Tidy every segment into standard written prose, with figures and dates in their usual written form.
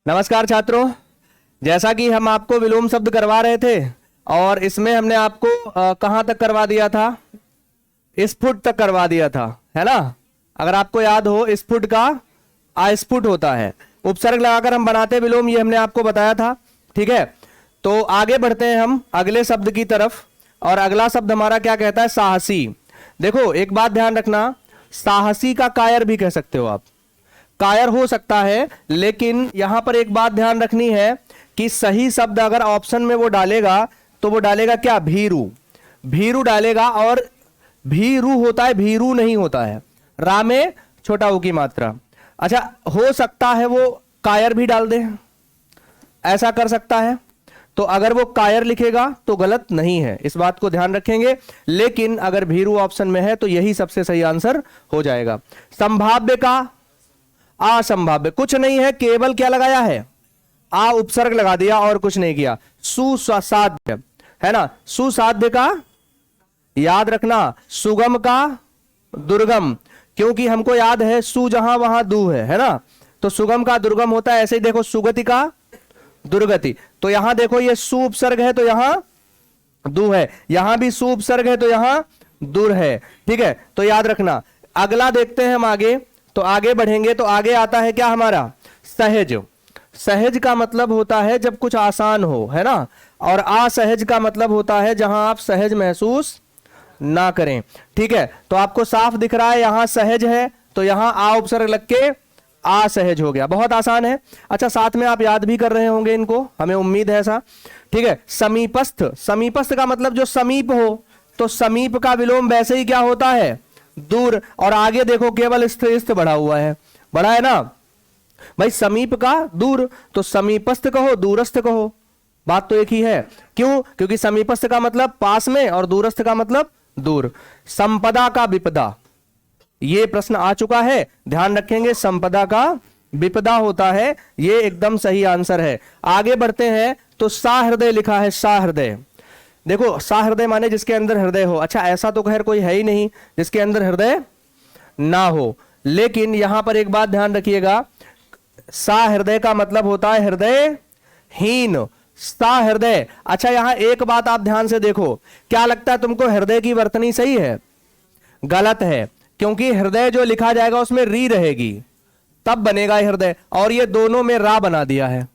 नमस्कार छात्रों। जैसा कि हम आपको विलोम शब्द करवा रहे थे और इसमें हमने आपको कहाँ तक करवा दिया था, स्फुट तक करवा दिया था, है ना। अगर आपको याद हो, स्फुट का अस्फुट होता है, उपसर्ग लगाकर हम बनाते विलोम, ये हमने आपको बताया था। ठीक है, तो आगे बढ़ते हैं हम अगले शब्द की तरफ। और अगला शब्द हमारा क्या कहता है, साहसी। देखो एक बात ध्यान रखना, साहसी का कायर भी कह सकते हो आप, कायर हो सकता है, लेकिन यहां पर एक बात ध्यान रखनी है कि सही शब्द अगर ऑप्शन में वो डालेगा तो वो डालेगा क्या, भीरू। भीरू डालेगा, और भीरू होता है, भीरू नहीं होता है। रा में छोटा ऊ की मात्रा। अच्छा, हो सकता है वो कायर भी डाल दे, ऐसा कर सकता है। तो अगर वो कायर लिखेगा तो गलत नहीं है, इस बात को ध्यान रखेंगे। लेकिन अगर भीरू ऑप्शन में है तो यही सबसे सही आंसर हो जाएगा। संभाव्य का असंभाव्य, कुछ नहीं है, केवल क्या लगाया है, आ उपसर्ग लगा दिया और कुछ नहीं किया। सुसाध्य है ना, सुसाध्य का याद रखना, सुगम का दुर्गम, क्योंकि हमको याद है सु जहां वहां दू है ना, तो सुगम का दुर्गम होता है। ऐसे ही देखो, सुगति का दुर्गति, तो यहां देखो ये सु उपसर्ग है तो यहां दू है, यहां भी सु उपसर्ग है तो यहां दूर है। ठीक है, तो याद रखना। अगला देखते हैं हम आगे, तो आगे बढ़ेंगे तो आगे आता है क्या हमारा, सहज। सहज का मतलब होता है जब कुछ आसान हो, है ना। और असहज का मतलब होता है जहां आप सहज महसूस ना करें। ठीक है, तो आपको साफ दिख रहा है यहां सहज है तो यहां आ उपसर्ग लग के असहज हो गया, बहुत आसान है। अच्छा, साथ में आप याद भी कर रहे होंगे इनको, हमें उम्मीद है ऐसा। ठीक है, समीपस्थ, समीपस्थ का मतलब जो समीप हो, तो समीप का विलोम वैसे ही क्या होता है, दूर। और आगे देखो केवल स्थ बढ़ा हुआ है, बढ़ा है ना भाई, समीप का दूर, तो समीपस्थ कहो दूरस्थ कहो, बात तो एक ही है। क्यों, क्योंकि समीपस्थ का मतलब पास में और दूरस्थ का मतलब दूर। संपदा का विपदा, ये प्रश्न आ चुका है, ध्यान रखेंगे, संपदा का विपदा होता है, ये एकदम सही आंसर है। आगे बढ़ते हैं तो साहृदय लिखा है, साहृदय। देखो साहृदय माने जिसके अंदर हृदय हो। अच्छा, ऐसा तो खैर कोई है ही नहीं जिसके अंदर हृदय ना हो, लेकिन यहां पर एक बात ध्यान रखिएगा, साहृदय का मतलब होता है हृदयहीन, साहृदय। अच्छा, यहां एक बात आप ध्यान से देखो, क्या लगता है तुमको, हृदय की वर्तनी सही है, गलत है, क्योंकि हृदय जो लिखा जाएगा उसमें री रहेगी, तब बनेगा हृदय, और ये दोनों में रा बना दिया है,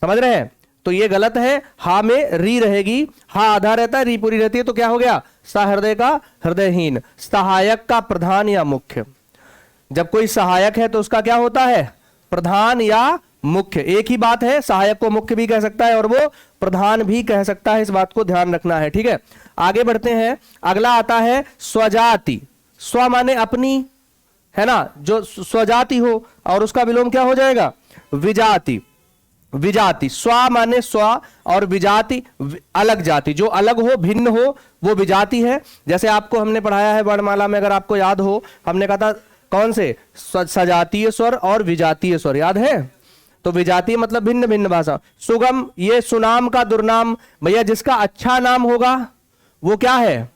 समझ रहे हैं, तो ये गलत है। हा में री रहेगी, हा आधा रहता है, री पूरी रहती है, तो क्या हो गया, सहृदय का हृदयहीन। सहायक का प्रधान या मुख्य, जब कोई सहायक है तो उसका क्या होता है, प्रधान या मुख्य, एक ही बात है, सहायक को मुख्य भी कह सकता है और वो प्रधान भी कह सकता है, इस बात को ध्यान रखना है। ठीक है, आगे बढ़ते हैं। अगला आता है स्वजाति। स्व माने अपनी, है ना, जो स्वजाति हो, और उसका विलोम क्या हो जाएगा, विजाति। विजाति, स्व माने स्व, और विजाति अलग जाति, जो अलग हो, भिन्न हो, वो विजाति है। जैसे आपको हमने पढ़ाया है वर्णमाला में, अगर आपको याद हो, हमने कहा था कौन से, सजातीय स्वर और विजातीय स्वर, याद है। तो विजातीय मतलब भिन्न भिन्न भाषा। सुगम, ये सुनाम का दुर्नाम, भैया जिसका अच्छा नाम होगा वो क्या है,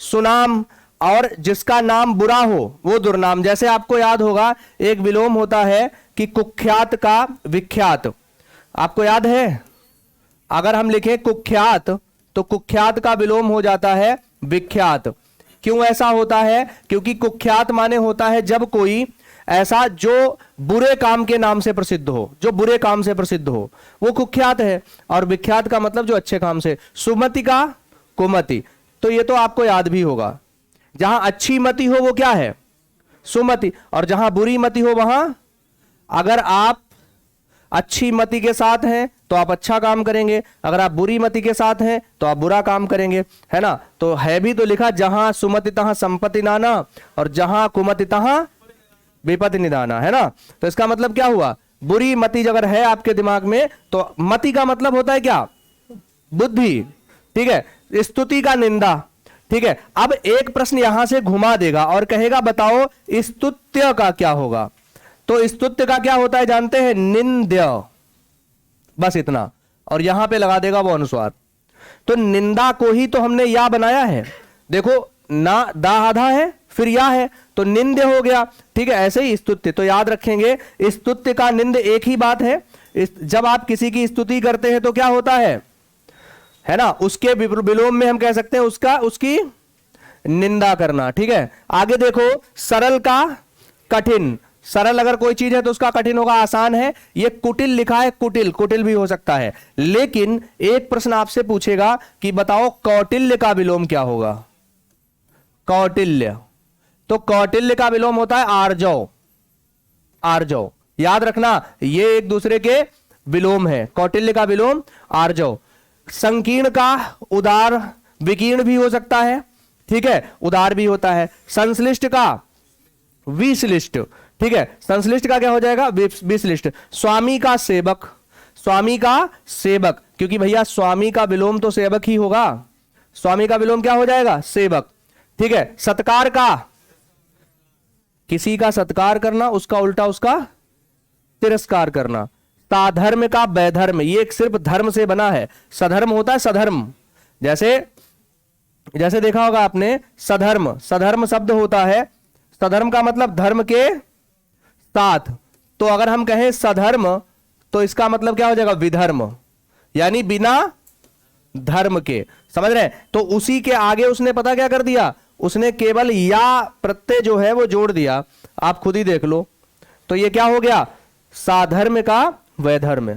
सुनाम, और जिसका नाम बुरा हो वो दुर्नाम। जैसे आपको याद होगा एक विलोम होता है कि कुख्यात का विख्यात, आपको याद है, अगर हम लिखें कुख्यात तो कुख्यात का विलोम हो जाता है विख्यात। क्यों ऐसा होता है, क्योंकि कुख्यात माने होता है जब कोई ऐसा जो बुरे काम के नाम से प्रसिद्ध हो, जो बुरे काम से प्रसिद्ध हो वो कुख्यात है, और विख्यात का मतलब जो अच्छे काम से। सुमति का कुमति, तो ये तो आपको याद भी होगा, जहां अच्छी मति हो वो क्या है, सुमति, और जहां बुरी मति हो वहां, अगर आप अच्छी मति के साथ हैं तो आप अच्छा काम करेंगे, अगर आप बुरी मति के साथ हैं तो आप बुरा काम करेंगे, है ना। तो है भी तो लिखा, जहां सुमति तहां संपत्ति नाना, और जहां कुमति तहां विपत्ति निदाना, है ना। तो इसका मतलब क्या हुआ, बुरी मति अगर है आपके दिमाग में तो मति का मतलब होता है क्या, बुद्धि। ठीक है, स्तुति का निंदा। ठीक है, अब एक प्रश्न यहां से घुमा देगा और कहेगा बताओ स्तुत्य का क्या होगा, तो स्तुत्य का क्या होता है जानते हैं, निंद्य, बस इतना, और यहां पे लगा देगा वो अनुस्वार। तो निंदा को ही तो हमने या बनाया है, देखो ना, दा आधा है फिर या है तो निंद्य हो गया। ठीक है, ऐसे ही स्तुत्य, तो याद रखेंगे स्तुत्य का निंद एक ही बात है, जब आप किसी की स्तुति करते हैं तो क्या होता है ना, उसके विलोम में हम कह सकते हैं उसकी निंदा करना। ठीक है, आगे देखो, सरल का कठिन। सरल अगर कोई चीज है तो उसका कठिन होगा, आसान है। ये कुटिल लिखा है, कुटिल भी हो सकता है। लेकिन एक प्रश्न आपसे पूछेगा कि बताओ कौटिल्य का विलोम क्या होगा? कौटिल्य, तो कौटिल्य का विलोम होता है आर्जव। आर्जव, याद रखना, ये एक दूसरे के विलोम है। कौटिल्य का विलोम आर्जव। संकीर्ण का उदार, विकीर्ण भी हो सकता है। ठीक है, उदार भी होता है। संश्लिष्ट का विश्लिष्ट। ठीक है, संश्लिष्ट का क्या हो जाएगा? विश्लिष्ट। स्वामी का सेवक, स्वामी का सेवक, क्योंकि भैया स्वामी का विलोम तो सेवक ही होगा। स्वामी का विलोम क्या हो जाएगा? सेवक। ठीक है, सत्कार का, किसी का सत्कार करना, उसका उल्टा उसका तिरस्कार करना। साधर्म का वैधर्म, ये सिर्फ धर्म से बना है। सधर्म होता है सधर्म, जैसे देखा होगा आपने, सधर्म शब्द होता है। सधर्म का मतलब धर्म के साथ। तो अगर हम कहें सधर्म तो इसका मतलब क्या हो जाएगा? विधर्म, यानी बिना धर्म के। समझ रहे हैं? तो उसी के आगे उसने पता क्या कर दिया? उसने केवल या प्रत्यय जो है वो जोड़ दिया। आप खुद ही देख लो। तो ये क्या हो गया? साधर्म का वैधर्म,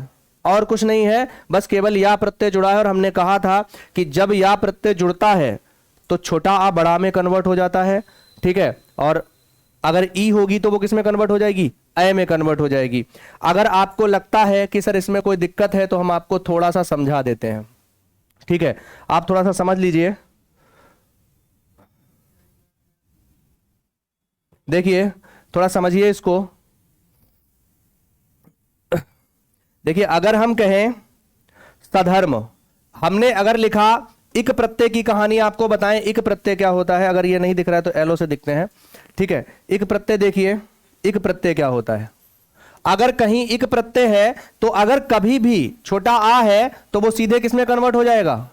और कुछ नहीं है, बस केवल या प्रत्यय जुड़ा है। और हमने कहा था कि जब या प्रत्यय जुड़ता है तो छोटा आ बड़ा में कन्वर्ट हो जाता है। ठीक है, और अगर ई होगी तो वो किस में कन्वर्ट हो जाएगी? ए में कन्वर्ट हो जाएगी। अगर आपको लगता है कि सर इसमें कोई दिक्कत है तो हम आपको थोड़ा सा समझा देते हैं। ठीक है, आप थोड़ा सा समझ लीजिए। देखिए, थोड़ा समझिए इसको। देखिए, अगर हम कहें सधर्म, हमने अगर लिखा इक प्रत्यय की कहानी आपको बताएं, इक प्रत्यय क्या होता है? अगर ये नहीं दिख रहा है तो एलो से दिखते हैं। ठीक है, इक प्रत्यय देखिए, इक प्रत्यय क्या होता है? अगर कहीं इक प्रत्यय है तो अगर कभी भी छोटा आ है तो वो सीधे किस में कन्वर्ट हो जाएगा?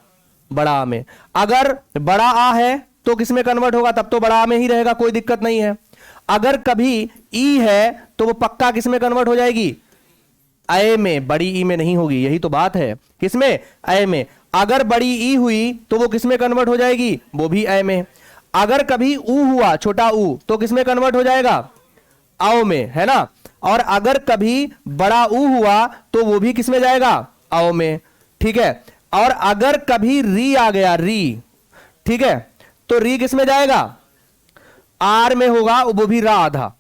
बड़ा आ में। अगर बड़ा आ है तो किस में कन्वर्ट होगा? तब तो बड़ा आ में ही रहेगा, कोई दिक्कत नहीं है। अगर कभी ई है तो वो पक्का किस में कन्वर्ट हो जाएगी? ए में, बड़ी ई में नहीं होगी। यही तो बात है, किसमें? ए में। अगर बड़ी ई हुई तो वो किस में कन्वर्ट हो जाएगी? वो भी ए में। अगर कभी ऊ हुआ, छोटा ऊ, तो किस में कन्वर्ट हो जाएगा? आओ में, है ना। और अगर कभी बड़ा ऊ हुआ तो वो भी किस में जाएगा? आओ में। ठीक है, और अगर कभी री आ गया, री, ठीक है, तो री किस में जाएगा? आर में होगा, वो भी रा आधा।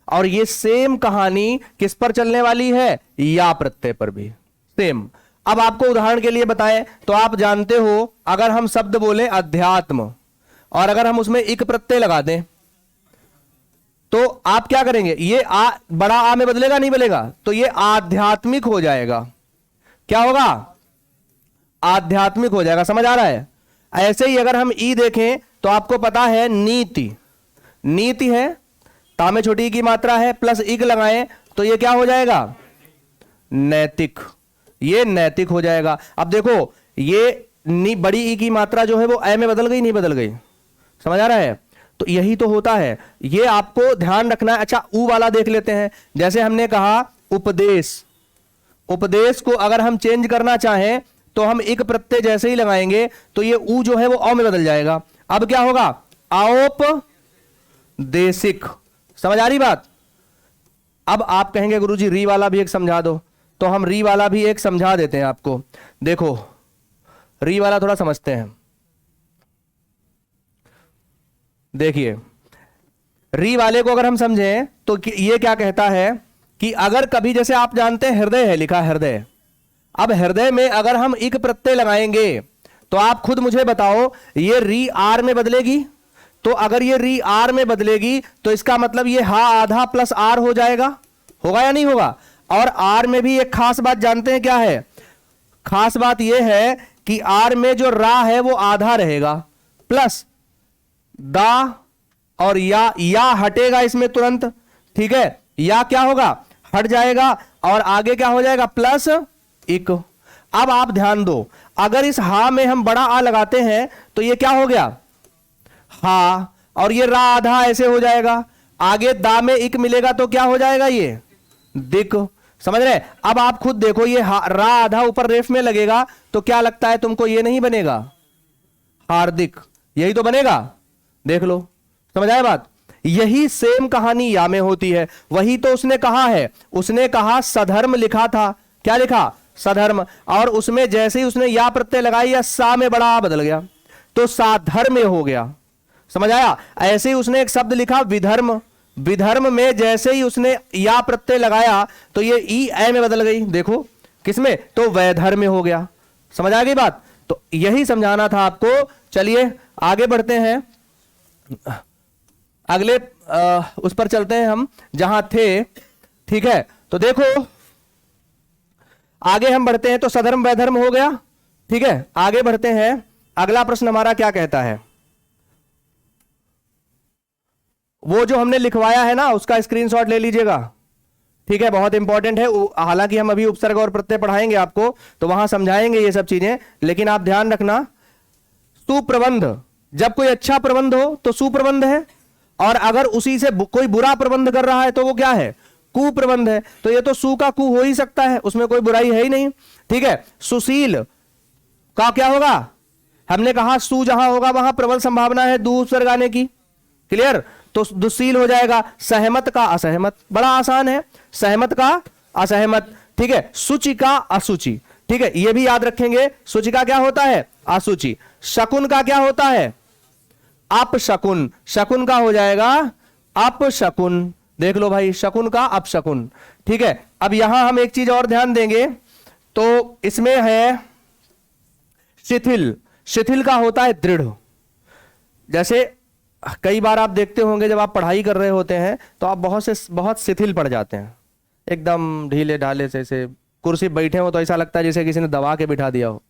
और ये सेम कहानी किस पर चलने वाली है? या प्रत्यय पर भी सेम। अब आपको उदाहरण के लिए बताएं तो आप जानते हो, अगर हम शब्द बोले अध्यात्म और अगर हम उसमें इक प्रत्यय लगा दें तो आप क्या करेंगे? ये आ बड़ा आ में बदलेगा, नहीं बदलेगा? तो ये आध्यात्मिक हो जाएगा। क्या होगा? आध्यात्मिक हो जाएगा। समझ आ रहा है? ऐसे ही अगर हम ई देखें तो आपको पता है नीति, नीति है, ता में छोटी की मात्रा है, प्लस इक लगाएं तो ये क्या हो जाएगा? नैतिक। ये नैतिक हो जाएगा। अब देखो, ये बड़ी ई की मात्रा जो है वो ए में बदल गई, नहीं बदल गई? समझ आ रहा है? तो यही तो होता है, ये आपको ध्यान रखना है। अच्छा, ऊ वाला देख लेते हैं। जैसे हमने कहा उपदेश, उपदेश को अगर हम चेंज करना चाहें तो हम एक प्रत्यय जैसे ही लगाएंगे तो ये ऊ जो है वो औ में बदल जाएगा। अब क्या होगा? औपदेशिक। समझ आ रही बात? अब आप कहेंगे गुरुजी री वाला भी एक समझा दो, तो हम री वाला भी एक समझा देते हैं आपको। देखो, री वाला थोड़ा समझते हैं। देखिए, री वाले को अगर हम समझें तो ये क्या कहता है कि अगर कभी, जैसे आप जानते हैं हृदय है, लिखा हृदय। अब हृदय में अगर हम इक प्रत्यय लगाएंगे तो आप खुद मुझे बताओ, ये री आर में बदलेगी? तो अगर ये री आर में बदलेगी तो इसका मतलब ये हा आधा प्लस आर हो जाएगा। होगा या नहीं होगा? और आर में भी एक खास बात जानते हैं, क्या है खास बात? ये है कि आर में जो रा है वो आधा रहेगा, प्लस दा और या हटेगा इसमें तुरंत। ठीक है, या क्या होगा? हट जाएगा और आगे क्या हो जाएगा? प्लस इक। अब आप ध्यान दो, अगर इस हा में हम बड़ा आ लगाते हैं तो ये क्या हो गया? हा, और ये रा आधा ऐसे हो जाएगा। आगे दा में इक मिलेगा तो क्या हो जाएगा? ये दिक। समझ रहे? अब आप खुद देखो, ये रा आधा ऊपर रेफ में लगेगा तो क्या लगता है तुमको? ये नहीं बनेगा हार्दिक, यही तो बनेगा। देख लो, समझ आए बात? यही सेम कहानी या में होती है। वही तो उसने कहा है, उसने कहा सधर्म लिखा था। क्या लिखा? सधर्म। और उसमें जैसे ही उसने या प्रत्यय लगाई या सा में बड़ा आ बदल गया तो साधर्म हो गया। समझ आया? ऐसे ही उसने एक शब्द लिखा विधर्म, विधर्म में जैसे ही उसने या प्रत्यय लगाया तो ये ई ए में बदल गई। देखो किसमें? तो वैधर्म हो गया। समझ आ गई बात? तो यही समझाना था आपको। चलिए आगे बढ़ते हैं, अगले उस पर चलते हैं हम जहां थे। ठीक है, तो देखो आगे हम बढ़ते हैं। तो सधर्म वैधर्म हो गया। ठीक है, आगे बढ़ते हैं। अगला प्रश्न हमारा क्या कहता है? वो जो हमने लिखवाया है ना उसका स्क्रीनशॉट ले लीजिएगा। ठीक है, बहुत इंपॉर्टेंट है। हालांकि हम अभी उपसर्ग और प्रत्यय पढ़ाएंगे आपको तो वहां समझाएंगे ये सब चीजें, लेकिन आप ध्यान रखना सुप्रबंध, जब कोई अच्छा प्रबंध हो तो सुप्रबंध है, और अगर उसी से कोई बुरा प्रबंध कर रहा है तो वो क्या है? कुप्रबंध है। तो ये तो सु का कु हो ही सकता है, उसमें कोई बुराई है ही नहीं। ठीक है, सुशील का क्या होगा? हमने कहा सु जहां होगा वहां प्रबल संभावना है दू उपसर्ग आने की। क्लियर? तो दुशील हो जाएगा। सहमत का असहमत, बड़ा आसान है। सहमत का असहमत। ठीक है, सुचि का असुचि। ठीक है, ये भी याद रखेंगे। सुचि का क्या होता है? असुचि। शकुन का क्या होता है? अपशकुन। शकुन का हो जाएगा अपशकुन। देख लो भाई, शकुन का अपशकुन। ठीक है, अब यहां हम एक चीज और ध्यान देंगे, तो इसमें है शिथिल। शिथिल का होता है दृढ़। जैसे कई बार आप देखते होंगे जब आप पढ़ाई कर रहे होते हैं तो आप बहुत शिथिल पड़ जाते हैं, एकदम ढीले ढाले से, ऐसे कुर्सी बैठे हो तो ऐसा लगता है जैसे किसी ने दबा के बिठा दिया हो।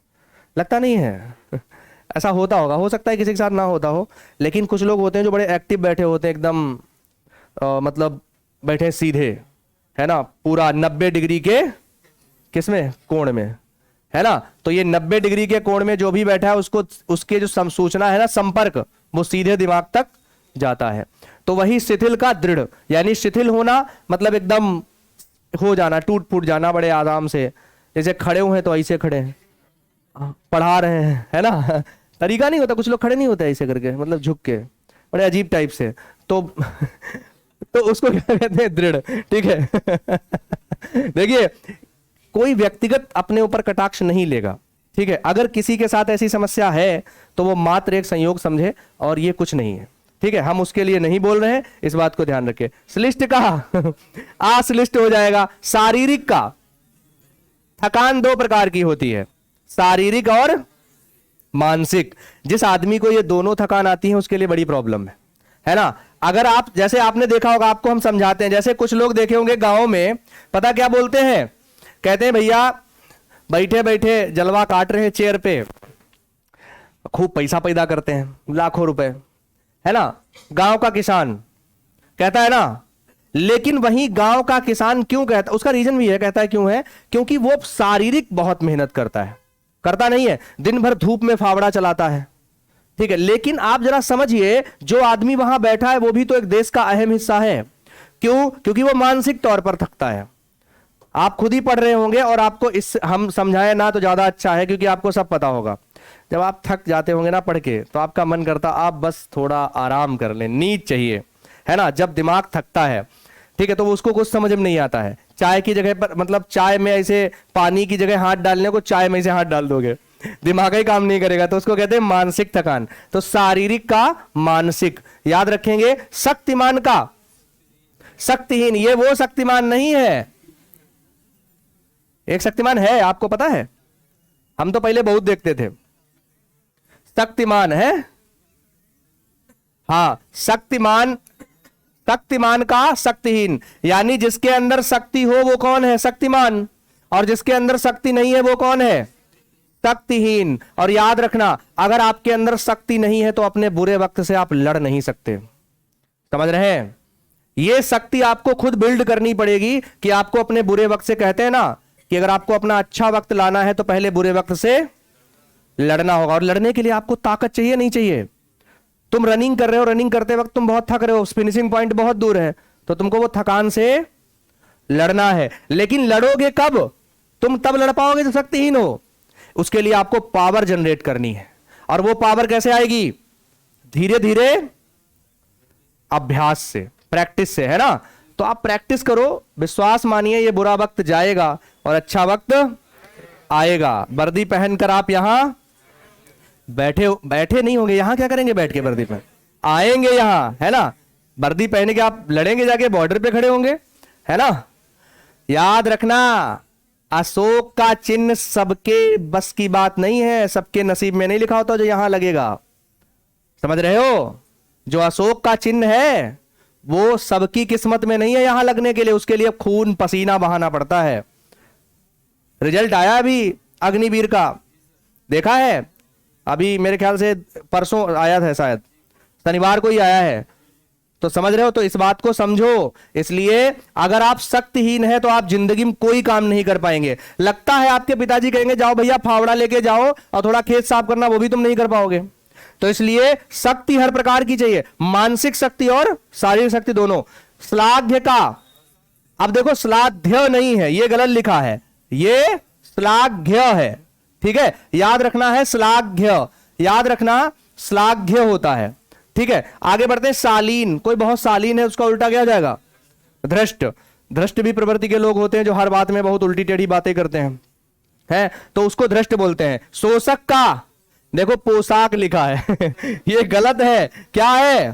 लगता नहीं है? ऐसा होता होगा, हो सकता है किसी के साथ ना होता हो, लेकिन कुछ लोग होते हैं जो बड़े एक्टिव बैठे होते हैं, एकदम मतलब बैठे सीधे, है ना, पूरा 90 डिग्री के किसमें? कोण में, है ना। तो ये 90 डिग्री के कोण में जो भी बैठा है उसको, उसके जो सूचना है ना, संपर्क, वो सीधे दिमाग तक जाता है। तो वही शिथिल का दृढ़, यानी शिथिल होना मतलब एकदम हो जाना, टूट फूट जाना बड़े आराम से। जैसे खड़े हुए हैं तो ऐसे खड़े हैं, पढ़ा रहे हैं, है ना, तरीका नहीं होता, कुछ लोग खड़े नहीं होते ऐसे करके, मतलब झुक के, बड़े अजीब टाइप से। तो तो उसको क्या कहते हैं? दृढ़। ठीक है। देखिए, कोई व्यक्तिगत अपने ऊपर कटाक्ष नहीं लेगा। ठीक है, अगर किसी के साथ ऐसी समस्या है तो वो मात्र एक संयोग समझे और ये कुछ नहीं है। ठीक है, हम उसके लिए नहीं बोल रहे हैं, इस बात को ध्यान रखें। श्लिष्ट का अश्लिष्ट हो जाएगा। शारीरिक का, थकान दो प्रकार की होती है, शारीरिक और मानसिक। जिस आदमी को ये दोनों थकान आती है उसके लिए बड़ी प्रॉब्लम है ना। अगर आप, जैसे आपने देखा होगा, आपको हम समझाते हैं, जैसे कुछ लोग देखे होंगे गांव में, पता क्या बोलते हैं? कहते हैं भैया बैठे बैठे जलवा काट रहे हैं चेयर पे, खूब पैसा पैदा करते हैं, लाखों रुपए, है ना। गांव का किसान कहता है ना, लेकिन वही गांव का किसान क्यों कहता, उसका रीजन भी है, कहता है क्यों है? क्योंकि वो शारीरिक बहुत मेहनत करता है, करता नहीं है, दिन भर धूप में फावड़ा चलाता है। ठीक है, लेकिन आप जरा समझिए, जो आदमी वहां बैठा है वो भी तो एक देश का अहम हिस्सा है। क्यों? क्योंकि वो मानसिक तौर पर थकता है। आप खुद ही पढ़ रहे होंगे और आपको इस हम समझाएं ना तो ज्यादा अच्छा है, क्योंकि आपको सब पता होगा। जब आप थक जाते होंगे ना पढ़ के, तो आपका मन करता आप बस थोड़ा आराम कर लें, नींद चाहिए, है ना। जब दिमाग थकता है, ठीक है, तो उसको कुछ समझ में नहीं आता है। चाय की जगह पर, मतलब चाय में ऐसे पानी की जगह हाथ डालने को चाय में ऐसे हाथ डाल दोगे, दिमाग ही काम नहीं करेगा, तो उसको कहते हैं मानसिक थकान। तो शारीरिक का मानसिक याद रखेंगे। शक्तिमान का शक्तिहीन, ये वो शक्तिमान नहीं है, एक शक्तिमान है, आपको पता है, हम तो पहले बहुत देखते थे। शक्तिमान है, हाँ, शक्तिमान, शक्तिमान का शक्तिहीन, यानी जिसके अंदर शक्ति हो वो कौन है? शक्तिमान। और जिसके अंदर शक्ति नहीं है वो कौन है? शक्तिहीन। और याद रखना, अगर आपके अंदर शक्ति नहीं है तो अपने बुरे वक्त से आप लड़ नहीं सकते। समझ रहे हैं? ये शक्ति आपको खुद बिल्ड करनी पड़ेगी, कि आपको अपने बुरे वक्त से, कहते हैं ना कि अगर आपको अपना अच्छा वक्त लाना है तो पहले बुरे वक्त से लड़ना होगा। और लड़ने के लिए आपको ताकत चाहिए, नहीं चाहिए? तुम रनिंग कर रहे हो, रनिंग करते वक्त तुम बहुत थक रहे हो, फिनिशिंग पॉइंट बहुत दूर है, तो तुमको वो थकान से लड़ना है। लेकिन लड़ोगे कब? तुम तब लड़ पाओगे जब शक्तिहीन हो। उसके लिए आपको पावर जनरेट करनी है। और वो पावर कैसे आएगी? धीरे धीरे अभ्यास से, प्रैक्टिस से, है ना। तो आप प्रैक्टिस करो, विश्वास मानिए ये बुरा वक्त जाएगा और अच्छा वक्त आएगा। वर्दी पहनकर आप यहां बैठे नहीं होंगे, यहां क्या करेंगे बैठ के? वर्दी पहन आएंगे यहां, है ना। वर्दी पहने के आप लड़ेंगे, जाके बॉर्डर पे खड़े होंगे, है ना। याद रखना, अशोक का चिन्ह सबके बस की बात नहीं है, सबके नसीब में नहीं लिखा होता जो यहां लगेगा। समझ रहे हो? जो अशोक का चिन्ह है वो सबकी किस्मत में नहीं है यहां लगने के लिए, उसके लिए खून पसीना बहाना पड़ता है। रिजल्ट आया अभी अग्निवीर का, देखा है? अभी मेरे ख्याल से परसों आया था, शायद शनिवार को ही आया है। तो समझ रहे हो? तो इस बात को समझो। इसलिए अगर आप शक्तिहीन हैं तो आप जिंदगी में कोई काम नहीं कर पाएंगे। लगता है आपके पिताजी कहेंगे जाओ भैया फावड़ा लेके जाओ और थोड़ा खेत साफ करना, वो भी तुम नहीं कर पाओगे। तो इसलिए शक्ति हर प्रकार की चाहिए, मानसिक शक्ति और शारीरिक शक्ति दोनों। श्लाघ्य का, अब देखो श्लाघ्य नहीं है, ये गलत लिखा है, ये श्लाघ्य है, ठीक है। याद रखना है श्लाघ्य, याद रखना श्लाघ्य होता है, ठीक है। आगे बढ़ते हैं। शालीन, कोई बहुत शालीन है उसका उल्टा क्या हो जाएगा? धृष्ट। धृष्ट भी प्रवृत्ति के लोग होते हैं जो हर बात में बहुत उल्टी टेढ़ी बातें करते हैं, तो उसको धृष्ट बोलते हैं। शोषक का, देखो पोशाक लिखा है ये गलत है, क्या है?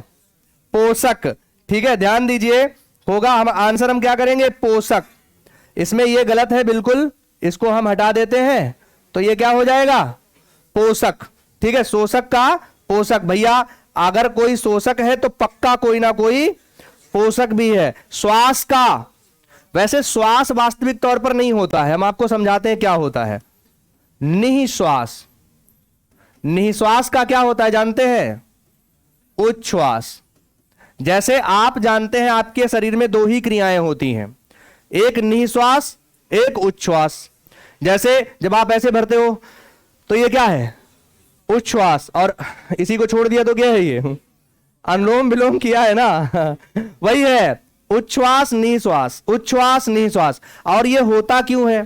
पोषक, ठीक है, ध्यान दीजिए। होगा हम आंसर हम क्या करेंगे? पोषक। इसमें ये गलत है बिल्कुल, इसको हम हटा देते हैं तो ये क्या हो जाएगा? पोषक, ठीक है। शोषक का पोषक, भैया अगर कोई शोषक है तो पक्का कोई ना कोई पोषक भी है। श्वास का, वैसे श्वास वास्तविक तौर पर नहीं होता है, हम आपको समझाते हैं क्या होता है। निःश्वास, निःश्वास का क्या होता है जानते हैं? उच्छ्वास। जैसे आप जानते हैं आपके शरीर में दो ही क्रियाएं होती हैं, एक निःश्वास, एक उच्छ्वास। जैसे जब आप ऐसे भरते हो तो ये क्या है? उच्छ्वास, और इसी को छोड़ दिया तो क्या है? ये अनुलोम विलोम किया है ना वही है, उच्छ्वास निःश्वास, उच्छ्वास निःश्वास। और ये होता क्यों है?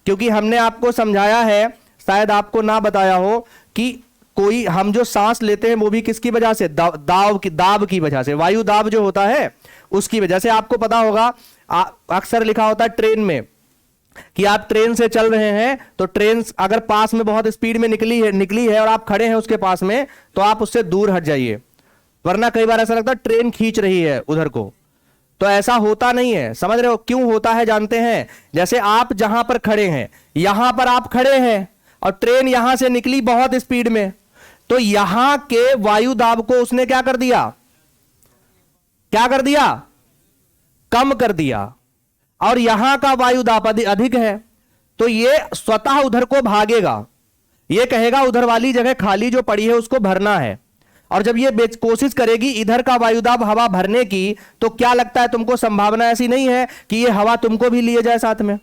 क्योंकि हमने आपको समझाया है, शायद आपको ना बताया हो, कि कोई हम जो सांस लेते हैं वो भी किसकी वजह से? दाब की वजह से, वायु दाब जो होता है उसकी वजह से। आपको पता होगा अक्सर लिखा होता है ट्रेन में कि आप ट्रेन से चल रहे हैं तो ट्रेन अगर पास में बहुत स्पीड में निकली है और आप खड़े हैं उसके पास में, तो आप उससे दूर हट जाइए, वरना कई बार ऐसा लगता है ट्रेन खींच रही है उधर को। तो ऐसा होता नहीं है, समझ रहे हो? क्यों होता है जानते हैं? जैसे आप जहां पर खड़े हैं, यहां पर आप खड़े हैं और ट्रेन यहां से निकली बहुत स्पीड में, तो यहां के वायु दाब को उसने क्या कर दिया? क्या कर दिया? कम कर दिया। और यहां का वायु दाब अधिक है, तो ये स्वतः उधर को भागेगा, ये कहेगा उधर वाली जगह खाली जो पड़ी है उसको भरना है। और जब ये कोशिश करेगी इधर का वायुदाब हवा भरने की, तो क्या लगता है तुमको? संभावना ऐसी नहीं है कि ये हवा तुमको भी लिए जाए साथ में?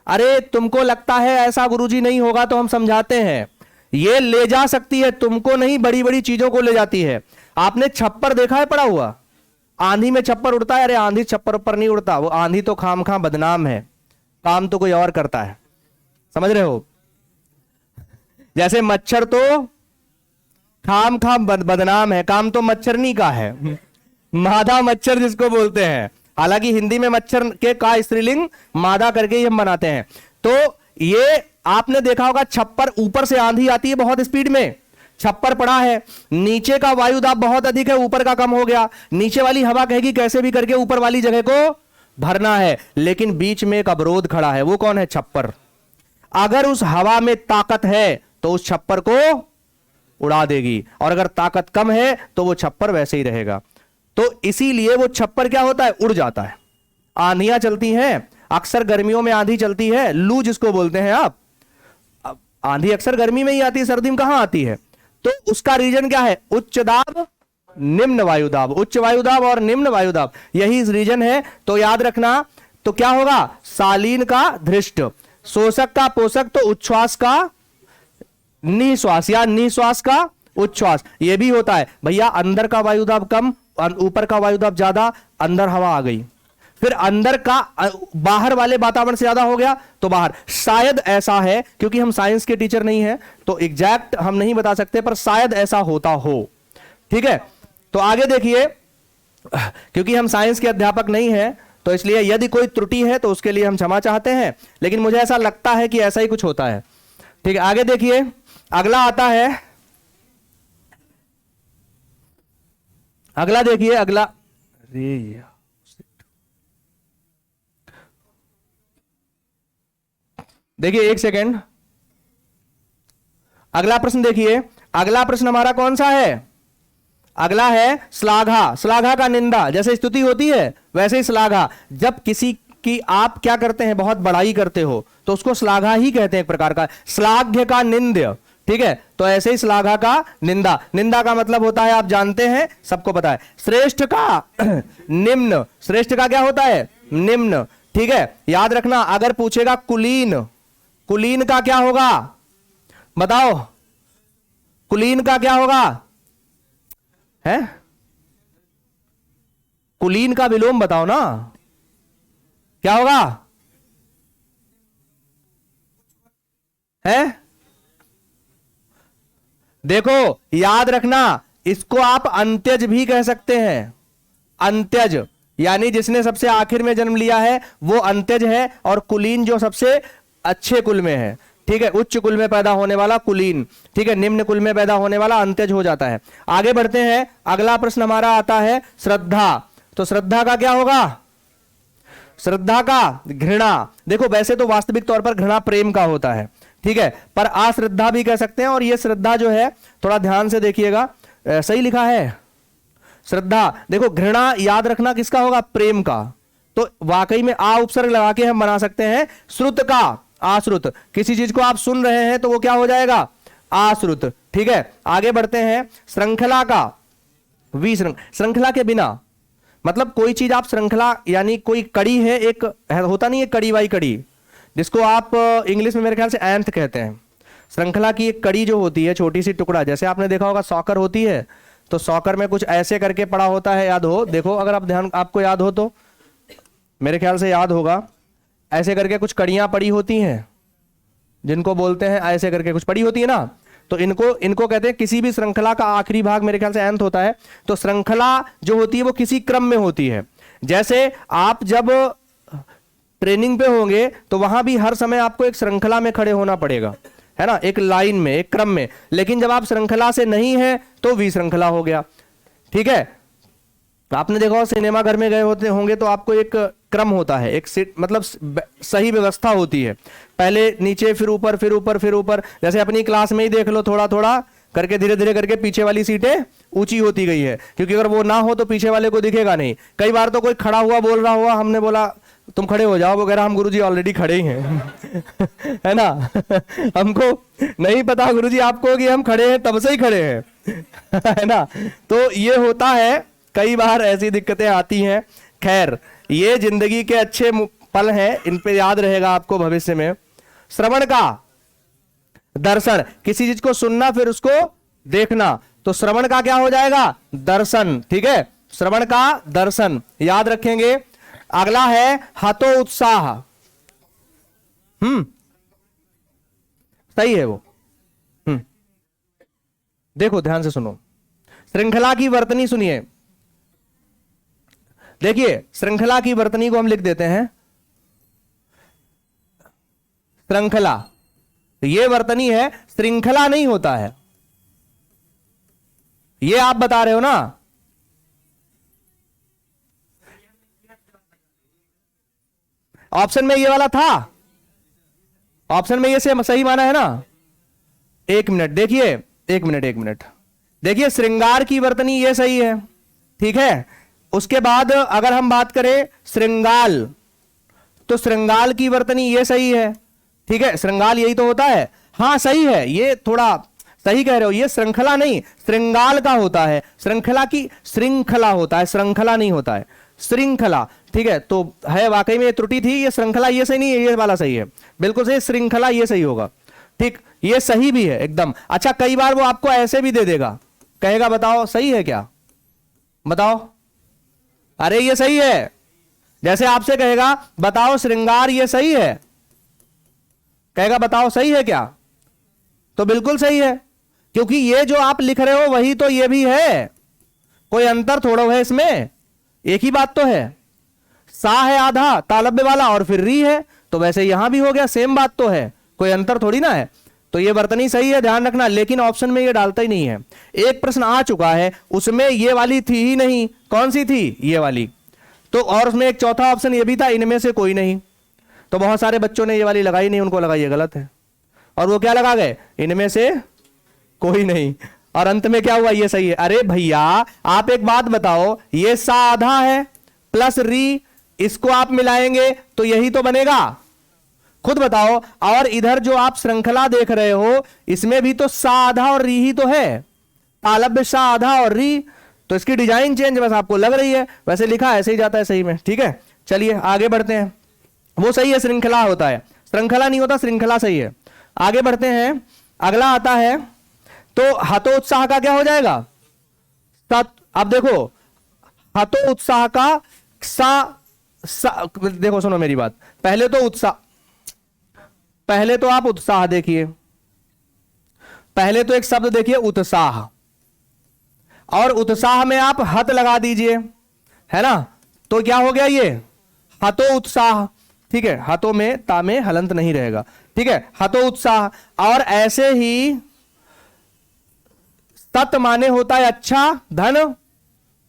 अरे तुमको लगता है ऐसा गुरुजी, नहीं होगा तो हम समझाते हैं। ये ले जा सकती है, तुमको नहीं, बड़ी बड़ी चीजों को ले जाती है। आपने छप्पर देखा है पड़ा हुआ? आंधी में छप्पर उड़ता है? अरे आंधी छप्पर पर नहीं उड़ता, वो आंधी तो खामखा बदनाम है, काम तो कोई और करता है। समझ रहे हो? जैसे मच्छर तो खामखा बदनाम है, काम तो मच्छरनी का है, मादा मच्छर जिसको बोलते हैं। हालांकि हिंदी में मच्छर के का स्त्रीलिंग मादा करके ही हम बनाते हैं। तो ये आपने देखा होगा, छप्पर ऊपर से आंधी आती है बहुत स्पीड में, छप्पर पड़ा है, नीचे का वायुदाब बहुत अधिक है, ऊपर का कम हो गया, नीचे वाली हवा कहेगी कैसे भी करके ऊपर वाली जगह को भरना है, लेकिन बीच में एक अवरोध खड़ा है, वो कौन है? छप्पर। अगर उस हवा में ताकत है तो उस छप्पर को उड़ा देगी, और अगर ताकत कम है तो वो छप्पर वैसे ही रहेगा। तो इसीलिए वो छप्पर क्या होता है? उड़ जाता है। आंधियां चलती हैं, अक्सर गर्मियों में आंधी चलती है, लू जिसको बोलते हैं आप। आंधी अक्सर गर्मी में ही आती है, सर्दी में कहां आती है? तो उसका रीजन क्या है? उच्च दाब, निम्न वायुदाब, उच्च वायुदाब और निम्न वायुदाब, यही रीजन है। तो याद रखना, तो क्या होगा? शालीन का धृष्ट, शोषक का पोषक, तो उच्छ्वास का निश्वास या निश्वास का उच्छ्वास। यह भी होता है भैया, अंदर का वायुदाब कम, ऊपर का वायुदाब ज्यादा, अंदर हवा आ गई, फिर अंदर का बाहर वाले वातावरण से ज्यादा हो गया तो बाहर। शायद ऐसा है, क्योंकि हम साइंस के टीचर नहीं हैं तो एग्जैक्ट हम नहीं बता सकते, पर शायद ऐसा होता हो। ठीक है, तो आगे देखिए, क्योंकि हम साइंस के अध्यापक नहीं हैं तो इसलिए यदि कोई त्रुटि है तो उसके लिए हम क्षमा चाहते हैं, लेकिन मुझे ऐसा लगता है कि ऐसा ही कुछ होता है। ठीक है, आगे देखिए, अगला आता है, अगला देखिए, अगला, अरे देखिए एक सेकेंड, अगला प्रश्न देखिए, अगला प्रश्न हमारा कौन सा है? अगला है श्लाघा। श्लाघा का निंदा, जैसे स्तुति होती है वैसे ही श्लाघा। जब किसी की आप क्या करते हैं, बहुत बड़ाई करते हो तो उसको श्लाघा ही कहते हैं, एक प्रकार का। श्लाघ्य का निंद्य, ठीक है, तो ऐसे ही श्लाघा का निंदा। निंदा का मतलब होता है, आप जानते हैं, सबको पता है, श्रेष्ठ का निम्न। श्रेष्ठ का क्या होता है? निम्न। ठीक है, याद रखना, अगर पूछेगा कुलीन, कुलीन का क्या होगा बताओ? कुलीन का क्या होगा? है कुलीन का विलोम बताओ ना, क्या होगा? है देखो, याद रखना, इसको आप अंत्यज भी कह सकते हैं। अंत्यज यानी जिसने सबसे आखिर में जन्म लिया है वो अंत्यज है, और कुलीन जो सबसे अच्छे कुल में है, ठीक है, उच्च कुल में पैदा होने वाला कुलीन, ठीक है, निम्न कुल में पैदा होने वाला अंत्यज हो जाता है। आगे बढ़ते हैं, अगला प्रश्न हमारा आता है श्रद्धा। तो श्रद्धा का क्या होगा? श्रद्धा का घृणा। देखो, वैसे तो वास्तविक तौर पर घृणा प्रेम का होता है, ठीक है, पर अश्रद्धा भी कह सकते हैं। और ये श्रद्धा जो है, थोड़ा ध्यान से देखिएगा, सही लिखा है श्रद्धा। देखो, घृणा याद रखना किसका होगा? प्रेम का। तो वाकई में आ उपसर्ग लगा के हम बना सकते हैं श्रुत का, आश्रुत। किसी चीज को आप सुन रहे हैं तो वो क्या हो जाएगा? आश्रुत। ठीक है, आगे बढ़ते हैं, श्रृंखला का श्रृंखला के बिना, मतलब कोई चीज आप श्रृंखला यानी कोई कड़ी है, एक होता नहीं है कड़ी बाई कड़ी, जिसको आप इंग्लिश में मेरे ख्याल से एंथ कहते हैं। श्रृंखला की एक कड़ी जो होती है, छोटी सी टुकड़ा, जैसे आपने देखा होगा सॉकर होती है, तो सॉकर में कुछ ऐसे करके पड़ा होता है, याद हो, देखो अगर आप आपको याद हो तो, मेरे ख्याल से याद होगा, ऐसे करके कुछ कड़ियां पड़ी होती हैं, जिनको बोलते हैं, ऐसे करके कुछ पड़ी होती है ना, तो इनको कहते हैं, किसी भी श्रृंखला का आखिरी भाग मेरे ख्याल से अंत होता है। तो श्रृंखला जो होती है वो किसी क्रम में होती है। जैसे आप जब ट्रेनिंग पे होंगे तो वहां भी हर समय आपको एक श्रृंखला में खड़े होना पड़ेगा, है ना, एक लाइन में, एक क्रम में। लेकिन जब आप श्रृंखला से नहीं है तो विश्रृंखला हो गया। ठीक है, आपने देखा हो सिनेमा घर में गए होते होंगे तो आपको एक क्रम होता है, एक सीट, मतलब सही व्यवस्था होती है, पहले नीचे फिर ऊपर फिर ऊपर फिर ऊपर। जैसे अपनी क्लास में ही देख लो, थोड़ा थोड़ा करके धीरे धीरे करके पीछे वाली सीटें ऊंची होती गई है, क्योंकि अगर वो ना हो तो पीछे वाले को दिखेगा नहीं। कई बार तो कोई खड़ा हुआ बोल रहा हुआ, हमने बोला तुम खड़े हो जाओ वगैरह, हम गुरुजी ऑलरेडी खड़े ही हैं है ना हमको नहीं पता गुरुजी आपको कि हम खड़े हैं, तब से ही खड़े हैं है ना। तो ये होता है, कई बार ऐसी दिक्कतें आती हैं। खैर, ये जिंदगी के अच्छे पल हैं, इन पे याद रहेगा आपको भविष्य में। श्रवण का दर्शन, किसी चीज को सुनना फिर उसको देखना, तो श्रवण का क्या हो जाएगा? दर्शन। ठीक है, श्रवण का दर्शन याद रखेंगे। अगला है हतो उत्साह। सही है वो। देखो ध्यान से सुनो, श्रृंखला की वर्तनी सुनिए। देखिए, श्रृंखला की वर्तनी को हम लिख देते हैं श्रृंखला। ये वर्तनी है, श्रृंखला नहीं होता है, ये आप बता रहे हो ना। ऑप्शन में ये वाला था, ऑप्शन में ये से सही माना है ना। एक मिनट देखिए, एक मिनट देखिए, श्रृंगार की वर्तनी ये सही है, ठीक है। उसके बाद अगर हम बात करें श्रृंगाल, तो श्रृंगाल की वर्तनी ये सही है, ठीक है, श्रृंगाल यही तो होता है। हाँ सही है, ये थोड़ा सही कह रहे हो, ये श्रृंखला नहीं श्रृंगाल का होता है। श्रृंखला की श्रृंखला होता है, श्रृंखला नहीं होता है, श्रृंखला। ठीक है, तो है वाकई में ये त्रुटि थी, ये श्रृंखला ये सही नहीं है, ये वाला सही है, बिल्कुल सही, श्रृंखला ये सही होगा। ठीक, ये सही भी है एकदम। अच्छा, कई बार वो आपको ऐसे भी दे देगा, कहेगा बताओ सही है क्या, बताओ, अरे ये सही है, जैसे आपसे कहेगा बताओ श्रृंगार ये सही है, कहेगा बताओ सही है क्या, तो बिल्कुल सही है, क्योंकि ये जो आप लिख रहे हो वही तो ये भी है, कोई अंतर थोड़ा है इसमें, एक ही बात तो है। सा है आधा तालब्य वाला और फिर री है, तो वैसे यहां भी हो गया, सेम बात तो है, कोई अंतर थोड़ी ना है। तो ये वर्तनी सही है, ध्यान रखना, लेकिन ऑप्शन में ये डालता ही नहीं है। एक प्रश्न आ चुका है उसमें ये वाली थी ही नहीं, कौन सी थी, ये वाली। तो और उसमें एक चौथा ऑप्शन ये भी था, इनमें से कोई नहीं। तो बहुत सारे बच्चों ने ये वाली लगाई नहीं, उनको लगा ये गलत है, और वो क्या लगा गए, इनमें से कोई नहीं, और अंत में क्या हुआ, ये सही है। अरे भैया आप एक बात बताओ, ये सा आधा है प्लस री, इसको आप मिलाएंगे तो यही तो बनेगा, खुद बताओ। और इधर जो आप श्रृंखला देख रहे हो इसमें भी तो सा आधा और री ही तो है, तालब्य सा आधा और री, तो इसकी डिजाइन चेंज बस आपको लग रही है, वैसे लिखा ऐसे ही जाता है सही में। ठीक है, चलिए आगे बढ़ते हैं। वो सही है, श्रृंखला होता है, श्रृंखला नहीं होता, श्रृंखला सही है। आगे बढ़ते हैं, अगला आता है तो हतोत्साह का क्या हो जाएगा, अब देखो हतोत्साह का सा, देखो सुनो मेरी बात, पहले तो उत्साह, पहले तो आप उत्साह देखिए, पहले तो एक शब्द देखिए उत्साह, और उत्साह में आप हत लगा दीजिए, है ना, तो क्या हो गया ये हतो उत्साह। ठीक है, हतो में ता में हलंत नहीं रहेगा, ठीक है, हतो उत्साह। और ऐसे ही तत् माने होता है अच्छा, धन,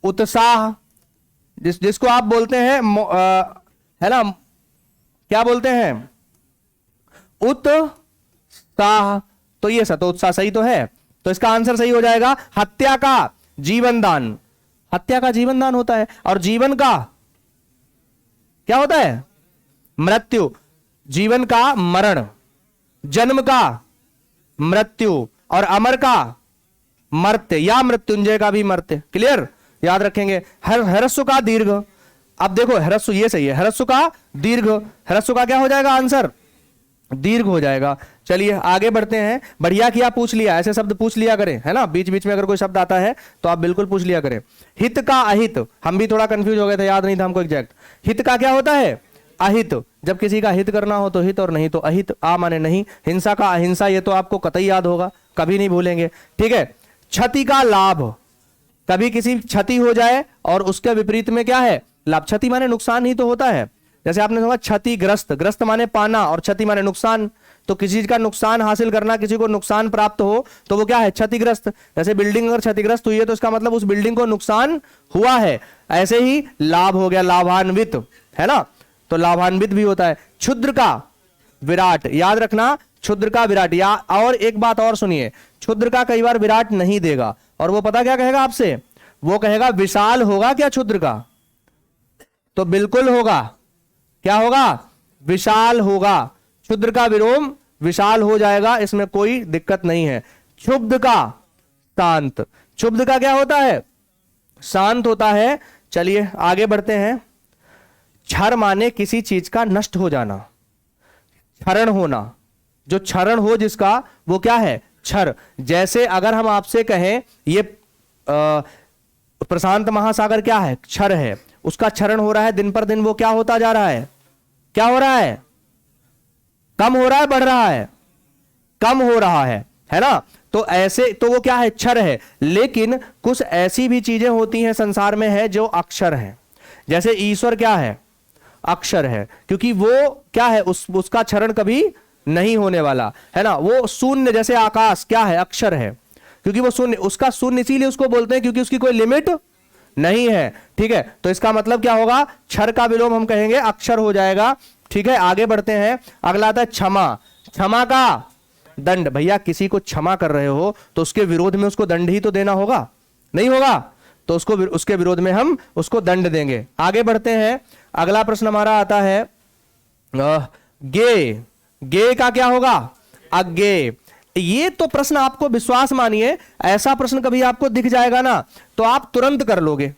उत्साह, जिसको आप बोलते हैं है ना, क्या बोलते हैं, उत्साह, तो ये सतोत्साह सही तो है, तो इसका आंसर सही हो जाएगा हत्या का जीवन दान, हत्या का जीवन दान होता है, और जीवन का क्या होता है, मृत्यु, जीवन का मरण, जन्म का मृत्यु, और अमर का मर्त्य या मृत्युंजय का भी मर्त्य। क्लियर, याद रखेंगे। हरस्व का दीर्घ, अब देखो हरस्व ये सही है, हरस्व का दीर्घ, हरस्व का क्या हो जाएगा आंसर, दीर्घ हो जाएगा। चलिए आगे बढ़ते हैं। बढ़िया किया पूछ लिया, ऐसे शब्द पूछ लिया करें, है ना, बीच बीच में अगर कोई शब्द आता है तो आप बिल्कुल पूछ लिया करें। हित का अहित, हम भी थोड़ा कंफ्यूज हो गए थे, याद नहीं था हमको एग्जैक्ट। हित का क्या होता है, अहित, जब किसी का हित करना हो तो हित, और नहीं तो अहित, आ माने नहीं। हिंसा का अहिंसा, ये तो आपको कतई याद होगा, कभी नहीं भूलेंगे। ठीक है, क्षति का लाभ, कभी किसी क्षति हो जाए और उसके विपरीत में क्या है, लाभ। क्षति माने नुकसान ही तो होता है, जैसे आपने समझा क्षतिग्रस्त, ग्रस्त माने पाना और क्षति माने नुकसान, तो किसी चीज का नुकसान हासिल करना, किसी को नुकसान प्राप्त हो तो वो क्या है, क्षतिग्रस्त। जैसे बिल्डिंग अगर क्षतिग्रस्त हुई है तो इसका मतलब उस बिल्डिंग को नुकसान हुआ है। ऐसे ही लाभ हो गया लाभान्वित, है ना, तो लाभान्वित भी होता है। क्षुद्र का विराट, याद रखना, क्षुद्र का विराट। या और एक बात और सुनिए, क्षुद्र का कई बार विराट नहीं देगा, और वो पता क्या कहेगा आपसे, वो कहेगा विशाल होगा क्या क्षुद्र का, तो बिल्कुल होगा, क्या होगा, विशाल होगा। क्षुद्र का विलोम विशाल हो जाएगा, इसमें कोई दिक्कत नहीं है। क्षुब्ध का शांत, क्षुब्ध का क्या होता है, शांत होता है। चलिए आगे बढ़ते हैं। क्षर माने किसी चीज का नष्ट हो जाना, क्षरण होना, जो क्षरण हो जिसका वो क्या है, क्षर। जैसे अगर हम आपसे कहें ये प्रशांत महासागर क्या है, क्षर है, उसका क्षरण हो रहा है, दिन पर दिन वो क्या होता जा रहा है, क्या हो रहा है, कम हो रहा है, बढ़ रहा है, कम हो रहा है ना। तो ऐसे तो वो क्या है, क्षर है। लेकिन कुछ ऐसी भी चीजें होती हैं संसार में है जो अक्षर है, जैसे ईश्वर क्या है, अक्षर है, क्योंकि वो क्या है, उसका क्षरण कभी नहीं होने वाला, है ना। वो शून्य, जैसे आकाश क्या है, अक्षर है, क्योंकि वो शून्य, उसका शून्य इसीलिए उसको बोलते हैं क्योंकि उसकी कोई लिमिट नहीं है। ठीक है, तो इसका मतलब क्या होगा, क्षर का विलोम हम कहेंगे अक्षर हो जाएगा। ठीक है, आगे बढ़ते हैं। अगला आता है क्षमा, क्षमा का दंड। भैया किसी को क्षमा कर रहे हो तो उसके विरोध में उसको दंड ही तो देना होगा, नहीं होगा तो उसको उसके विरोध में हम उसको दंड देंगे। आगे बढ़ते हैं। अगला प्रश्न हमारा आता है गे, गे का क्या होगा, अज्ञे। ये तो प्रश्न आपको विश्वास मानिए, ऐसा प्रश्न कभी आपको दिख जाएगा ना तो आप तुरंत कर लोगे,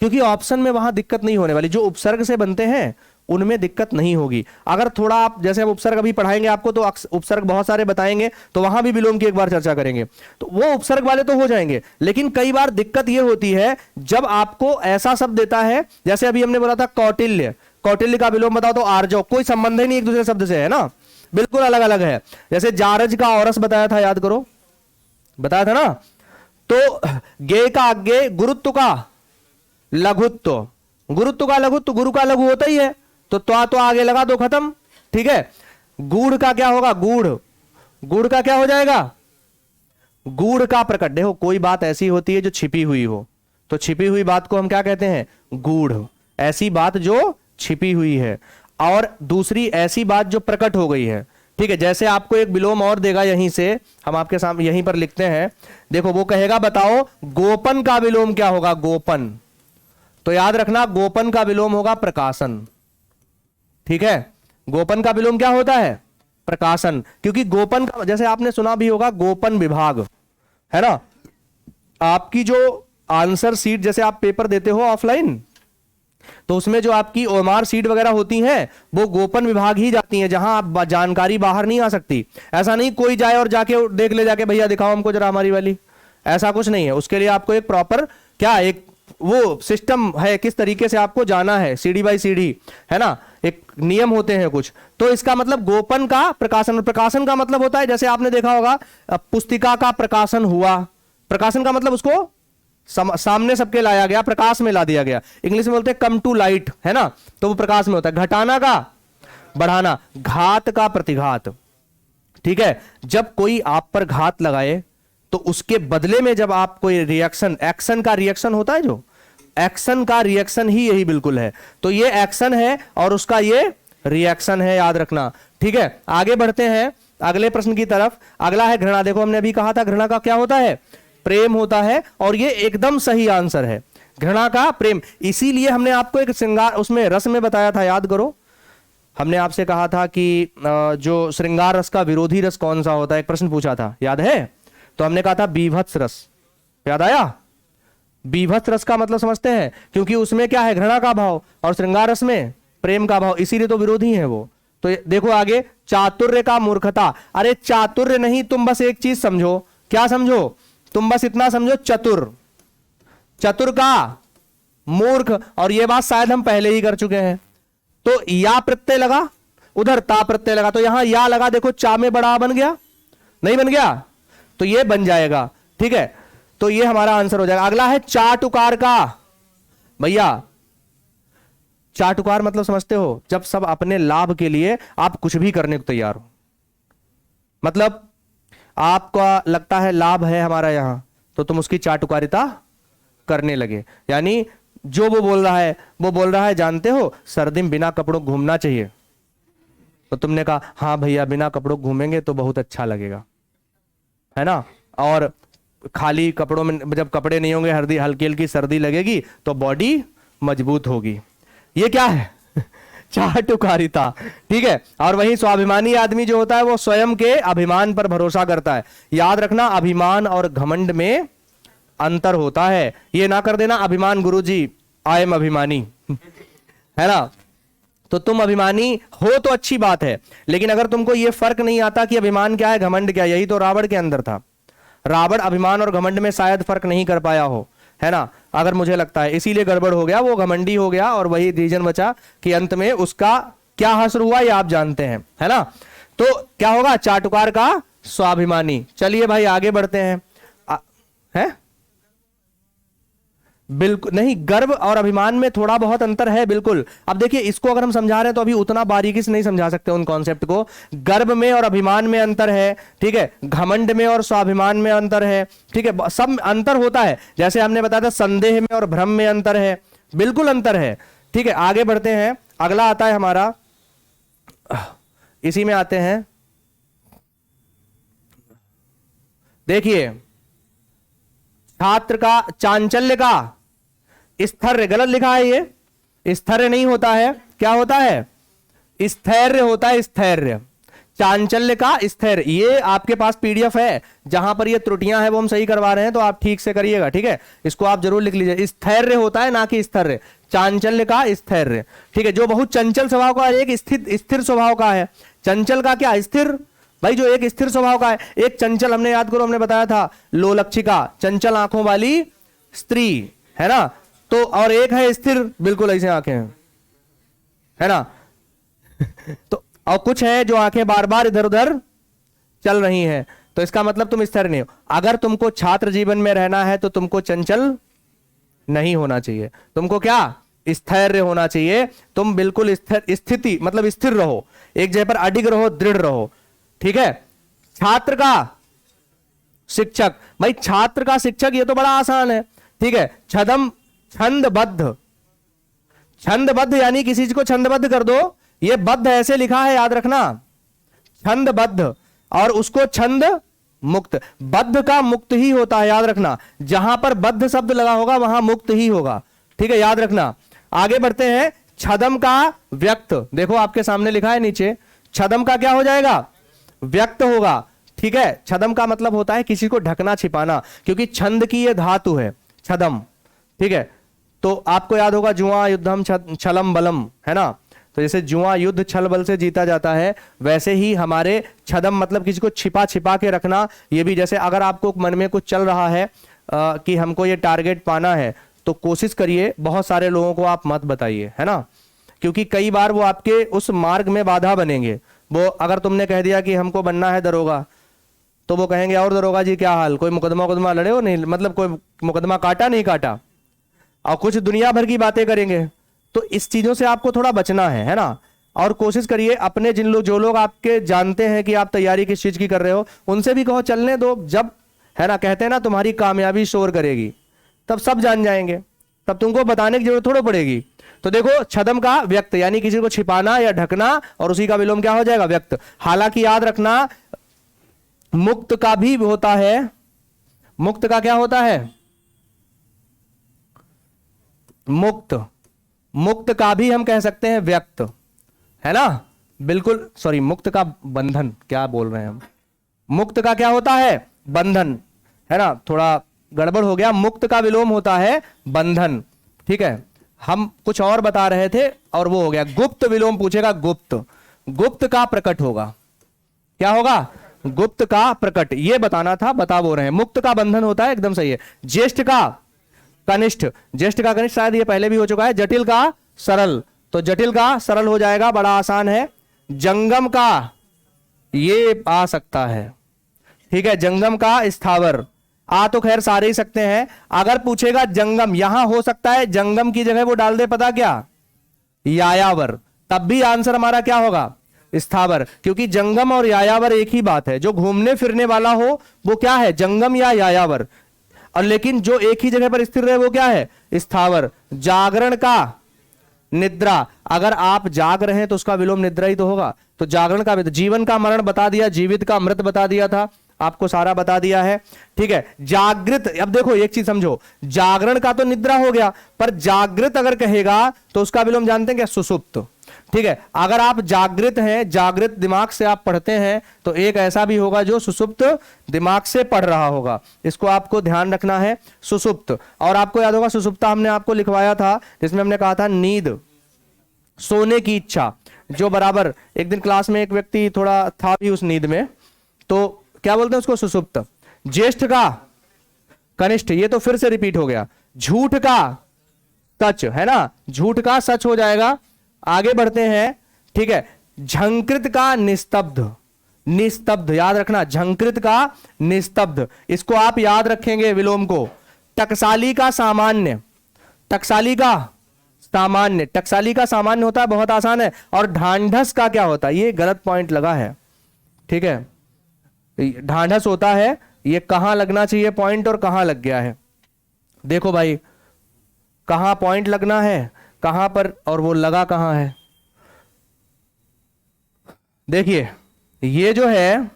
क्योंकि ऑप्शन में वहां दिक्कत नहीं होने वाली। जो उपसर्ग से बनते हैं उनमें दिक्कत नहीं होगी। अगर थोड़ा आप, जैसे हम उपसर्ग अभी पढ़ाएंगे आपको तो उपसर्ग बहुत सारे बताएंगे, तो वहां भी विलोम की एक बार चर्चा करेंगे, तो वो उपसर्ग वाले तो हो जाएंगे। लेकिन कई बार दिक्कत ये होती है जब आपको ऐसा शब्द देता है, जैसे अभी हमने बोला था कौटिल्य, कौटिल्य का विलोम बताओ तो आर्जव, कोई संबंध ही नहीं एक दूसरे शब्द से, है ना, बिल्कुल अलग अलग है। जैसे जारज का औरस बताया था, याद करो, बताया था ना। तो गे का आगे, गुरुत्व का लघुत्व, गुरुत्व का लघुत्व, गुरु का लघु होता ही है, तो आगे लगा दो, खत्म, ठीक है। गूढ़ का क्या होगा, गूढ़, गूढ़ का क्या हो जाएगा, गूढ़ का प्रकट। देखो कोई बात ऐसी होती है जो छिपी हुई हो, तो छिपी हुई बात को हम क्या कहते हैं, गूढ़, ऐसी बात जो छिपी हुई है। और दूसरी ऐसी बात जो प्रकट हो गई है, ठीक है। जैसे आपको एक विलोम और देगा, यहीं से हम आपके सामने यहीं पर लिखते हैं, देखो वो कहेगा बताओ गोपन का विलोम क्या होगा, गोपन, तो याद रखना गोपन का विलोम होगा प्रकाशन, ठीक है। गोपन का विलोम क्या होता है, प्रकाशन, क्योंकि गोपन का, जैसे आपने सुना भी होगा गोपन विभाग, है ना। आपकी जो आंसर सीट, जैसे आप पेपर देते हो ऑफलाइन, तो उसमें जो आपकी ओएमआर सीट वगैरह होती हैं वो गोपन विभाग ही जाती हैं, जहां आप जानकारी बाहर नहीं आ सकती। ऐसा नहीं कोई जाए और जाके देख ले, जाके भैया दिखाओ हमको जरा हमारी वाली, ऐसा कुछ नहीं है। उसके लिए आपको एक प्रॉपर क्या, एक वो सिस्टम है, किस तरीके से आपको जाना है, सीढ़ी बाई सीढ़ी, है ना, एक नियम होते हैं कुछ। तो इसका मतलब गोपन का प्रकाशन, प्रकाशन का मतलब होता है, जैसे आपने देखा होगा पुस्तिका का प्रकाशन हुआ, प्रकाशन का मतलब उसको सामने सबके लाया गया, प्रकाश में ला दिया गया, इंग्लिश में बोलते हैं कम टू लाइट, है ना, तो वो प्रकाश में होता है। घटाना का बढ़ाना, घात का प्रतिघात, ठीक है। जब कोई आप पर घात लगाए तो उसके बदले में जब आप कोई रिएक्शन, एक्शन का रिएक्शन होता है, जो एक्शन का रिएक्शन ही यही बिल्कुल है, तो ये एक्शन है और उसका ये रिएक्शन है, याद रखना, ठीक है। आगे बढ़ते हैं अगले प्रश्न की तरफ। अगला है घृणा। देखो हमने अभी कहा था घृणा का क्या होता है, प्रेम होता है, और ये एकदम सही आंसर है, घृणा का प्रेम। इसीलिए हमने आपको एक श्रृंगार उसमें रस में बताया था, याद करो, हमने आपसे कहा था कि जो श्रृंगार रस का विरोधी रस कौन सा होता है, एक प्रश्न पूछा था, याद है। तो हमने कहा था बीभत्स रस, याद आया। बीभत्स रस का मतलब समझते हैं, क्योंकि उसमें क्या है, घृणा का भाव, और श्रृंगार रस में प्रेम का भाव, इसीलिए तो विरोधी है वो। तो देखो आगे, चातुर्य का मूर्खता। अरे चातुर्य नहीं, तुम बस एक चीज समझो, क्या समझो, तुम बस इतना समझो, चतुर, चतुर का मूर्ख, और ये बात शायद हम पहले ही कर चुके हैं। तो या प्रत्यय लगा, उधर ता प्रत्यय लगा, तो यहां या लगा, देखो चा में बड़ा बन गया, नहीं बन गया, तो ये बन जाएगा, ठीक है। तो ये हमारा आंसर हो जाएगा। अगला है चाटुकार का। भैया चाटुकार मतलब समझते हो, जब सब अपने लाभ के लिए आप कुछ भी करने को तैयार हो, मतलब आपका लगता है लाभ है हमारा यहां, तो तुम उसकी चाटुकारिता करने लगे। यानी जो वो बोल रहा है जानते हो सर्दी में बिना कपड़ों घूमना चाहिए, तो तुमने कहा हाँ भैया बिना कपड़ों घूमेंगे तो बहुत अच्छा लगेगा, है ना। और खाली कपड़ों में जब कपड़े नहीं होंगे, हल्की हल्की सर्दी लगेगी तो बॉडी मजबूत होगी। ये क्या है चाटुकारिता, ठीक है। और वही स्वाभिमानी आदमी जो होता है वो स्वयं के अभिमान पर भरोसा करता है। याद रखना अभिमान और घमंड में अंतर होता है, ये ना कर देना अभिमान गुरुजी आई एम अभिमानी, है ना। तो तुम अभिमानी हो तो अच्छी बात है, लेकिन अगर तुमको ये फर्क नहीं आता कि अभिमान क्या है घमंड क्या है, यही तो रावण के अंदर था। रावण अभिमान और घमंड में शायद फर्क नहीं कर पाया हो, है ना, अगर मुझे लगता है, इसीलिए गड़बड़ हो गया, वो घमंडी हो गया और वही रीजन बचा कि अंत में उसका क्या हश्र हुआ ये आप जानते हैं, है ना। तो क्या होगा, चाटुकार का स्वाभिमानी। चलिए भाई आगे बढ़ते हैं। है बिल्कुल नहीं, गर्व और अभिमान में थोड़ा बहुत अंतर है, बिल्कुल। अब देखिए इसको अगर हम समझा रहे हैं तो अभी उतना बारीकी से नहीं समझा सकते उन कॉन्सेप्ट को। गर्व में और अभिमान में अंतर है, ठीक है, घमंड में और स्वाभिमान में अंतर है, ठीक है, सब अंतर होता है। जैसे हमने बताया था संदेह में और भ्रम में अंतर है, बिल्कुल अंतर है, ठीक है। आगे बढ़ते हैं, अगला आता है हमारा, इसी में आते हैं, देखिए छात्र का चांचल्य का स्थैर्य, गलत लिखा है, ये स्थैर्य नहीं होता है, क्या होता है, स्थैर्य होता है, स्थैर्य। चांचल्य का स्थैर्य, ये आपके पास पीडीएफ है, जहां पर ये त्रुटियां हैं वो हम सही करवा रहे हैं, तो आप ठीक से करिएगा, ठीक है। इसको आप जरूर लिख लीजिए, स्थैर्य होता है ना कि स्थैर्य, चांचल्य का स्थैर्य, ठीक है। जो बहुत चंचल स्वभाव का, एक स्थिर स्वभाव का है। चंचल का क्या, स्थिर, भाई जो एक स्थिर स्वभाव का है। एक चंचल, हमने याद करो, हमने बताया था लोलक्षिका, चंचल आंखों वाली स्त्री, है ना। तो और एक है स्थिर, बिल्कुल ऐसे आंखें हैं, है ना। तो और कुछ है जो आंखें बार बार इधर उधर चल रही हैं, तो इसका मतलब तुम स्थिर नहीं हो। अगर तुमको छात्र जीवन में रहना है तो तुमको चंचल नहीं होना चाहिए, तुमको क्या स्थैर्य होना चाहिए। तुम बिल्कुल स्थिर, स्थिति मतलब स्थिर रहो, एक जगह पर अडिग रहो, दृढ़ रहो, ठीक है। छात्र का शिक्षक, भाई छात्र का शिक्षक ये तो बड़ा आसान है, ठीक है। छंदबद्ध, छंदबद्ध यानी किसी चीज को छंदबद्ध कर दो, ये बद्ध ऐसे लिखा है याद रखना, छंदबद्ध, और उसको छंद मुक्त। बद्ध का मुक्त ही होता है, याद रखना, जहां पर बद्ध शब्द लगा होगा वहां मुक्त ही होगा, ठीक है, याद रखना। आगे बढ़ते हैं। छदम का व्यक्त, देखो आपके सामने लिखा है नीचे, छदम का क्या हो जाएगा, व्यक्त होगा, ठीक है। छदम का मतलब होता है किसी को ढकना छिपाना, क्योंकि छंद की ये धातु है छदम, ठीक है। तो आपको याद होगा जुआ युद्धम छलम बलम, है ना। तो जैसे जुआ युद्ध छल बल से जीता जाता है, वैसे ही हमारे छदम मतलब किसी को छिपा छिपा के रखना। ये भी जैसे अगर आपको मन में कुछ चल रहा है कि हमको ये टारगेट पाना है, तो कोशिश करिए बहुत सारे लोगों को आप मत बताइए, है ना, क्योंकि कई बार वो आपके उस मार्ग में बाधा बनेंगे। वो अगर तुमने कह दिया कि हमको बनना है दरोगा, तो वो कहेंगे और दरोगा जी क्या हाल, कोई मुकदमा लड़े हो नहीं, मतलब कोई मुकदमा काटा नहीं काटा, और कुछ दुनिया भर की बातें करेंगे। तो इस चीजों से आपको थोड़ा बचना है ना। और कोशिश करिए अपने जो लोग आपके जानते हैं कि आप तैयारी किस चीज की कर रहे हो, उनसे भी कहो चलने दो, जब है ना कहते हैं ना तुम्हारी कामयाबी शोर करेगी, तब सब जान जाएंगे, तब तुमको बताने की जरूरत थोड़ा पड़ेगी। तो देखो छदम का व्यक्त यानी किसी को छिपाना या ढकना, और उसी का विलोम क्या हो जाएगा, व्यक्त। हालांकि याद रखना मुक्त का भी होता है, मुक्त का क्या होता है, मुक्त, मुक्त का भी हम कह सकते हैं व्यक्त, है ना, बिल्कुल। सॉरी, मुक्त का बंधन, क्या बोल रहे हैं हम, मुक्त का क्या होता है, बंधन, है ना, थोड़ा गड़बड़ हो गया। मुक्त का विलोम होता है बंधन, ठीक है। हम कुछ और बता रहे थे और वो हो गया। गुप्त विलोम पूछेगा, गुप्त, गुप्त का प्रकट होगा, क्या होगा, गुप्त का प्रकट, ये बताना था, बता वो रहे हैं। मुक्त का बंधन होता है, एकदम सही है। ज्येष्ठ का कनिष्ठ, ज्येष्ठ का कनिष्ठ शायद ये पहले भी हो चुका है। जटिल का सरल, तो जटिल का सरल हो जाएगा, बड़ा आसान है। जंगम का ये आ सकता है, ठीक है, जंगम का स्थावर, आ तो खैर सारे ही सकते हैं। अगर पूछेगा जंगम, यहां हो सकता है जंगम की जगह वो डाल दे, पता क्या, यायावर, तब भी आंसर हमारा क्या होगा, स्थावर, क्योंकि जंगम और यायावर एक ही बात है। जो घूमने फिरने वाला हो वो क्या है, जंगम या यायावर, और लेकिन जो एक ही जगह पर स्थिर रहे वो क्या है, स्थावर। जागरण का निद्रा, अगर आप जाग रहे हैं तो उसका विलोम निद्रा ही तो होगा, तो जागरण का, जीवन का मरण बता दिया, जीवित का मृत बता दिया था, आपको सारा बता दिया है, ठीक है। जागृत, अब देखो एक चीज समझो, जागरण का तो निद्रा हो गया, पर जागृत अगर कहेगा तो उसका विलोम जानते हैं क्या, सुसुप्त, ठीक है। अगर आप जागृत हैं, जागृत दिमाग से आप पढ़ते हैं, तो एक ऐसा भी होगा जो सुसुप्त दिमाग से पढ़ रहा होगा, इसको आपको ध्यान रखना है, सुसुप्त। और आपको याद होगा सुसुप्ता हमने आपको लिखवाया था, जिसमें हमने कहा था नींद, सोने की इच्छा, जो बराबर एक दिन क्लास में एक व्यक्ति थोड़ा था भी उस नींद में, तो क्या बोलते हैं उसको, सुसुप्त। ज्येष्ठ का कनिष्ठ, ये तो फिर से रिपीट हो गया। झूठ का सच, है ना, झूठ का सच हो जाएगा। आगे बढ़ते हैं, ठीक है। झंकृत का निस्तब्ध, निस्तब्ध याद रखना, झंकृत का निस्तब्ध, इसको आप याद रखेंगे विलोम को। टकसाली का सामान्य, टकसाली का सामान्य, टकसाली का सामान्य होता है, बहुत आसान है। और ढांढस का क्या होता है, ये गलत पॉइंट लगा है, ठीक है, ढांढस होता है, ये कहां लगना चाहिए पॉइंट और कहां लग गया है, देखो भाई कहां पॉइंट लगना है, कहां पर, और वो लगा कहां है। देखिए ये जो है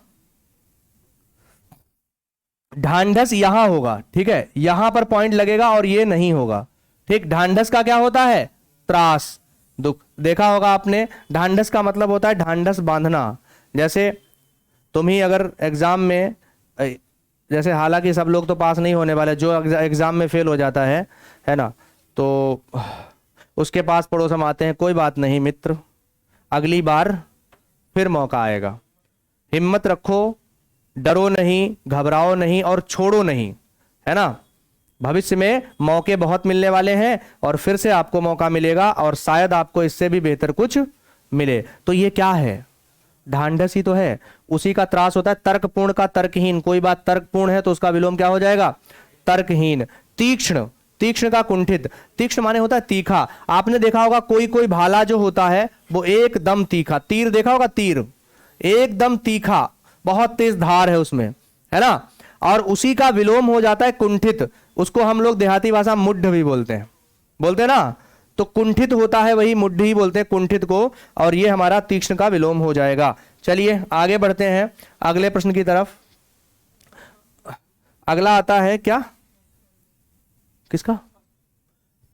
ढांढस यहां होगा, ठीक है, यहां पर पॉइंट लगेगा और ये नहीं होगा, ठीक। ढांढस का क्या होता है, त्रास, दुख, देखा होगा आपने। ढांढस का मतलब होता है ढांढस बांधना। जैसे तुम ही अगर एग्जाम में, जैसे हालांकि सब लोग तो पास नहीं होने वाले, जो एग्जाम में फेल हो जाता है ना, तो उसके पास पड़ोस हम आते हैं, कोई बात नहीं मित्र, अगली बार फिर मौका आएगा, हिम्मत रखो, डरो नहीं, घबराओ नहीं और छोड़ो नहीं, है ना। भविष्य में मौके बहुत मिलने वाले हैं और फिर से आपको मौका मिलेगा और शायद आपको इससे भी बेहतर कुछ मिले। तो ये क्या है? ढांढस ही तो है, उसी का त्रास होता है। तर्कपूर्ण का तर्कहीन, कोई बात तर्कपूर्ण है तो उसका विलोम क्या हो जाएगा? तर्कहीन। तीक्ष्ण, तीक्ष्ण का कुंठित, तीक्ष्ण माने होता है तीखा। आपने देखा होगा कोई कोई भाला जो होता है वो एकदम तीखा, तीर देखा होगा, तीर एकदम तीखा, बहुत तेज धार है उसमें, है ना। और उसी का विलोम हो जाता है कुंठित, उसको हम लोग देहाती भाषा मुड्ढ भी बोलते हैं ना। तो कुंठित होता है वही मुड्ढ ही बोलते हैं कुंठित को, और ये हमारा तीक्ष्ण का विलोम हो जाएगा। चलिए आगे बढ़ते हैं अगले प्रश्न की तरफ। अगला आता है क्या, किसका?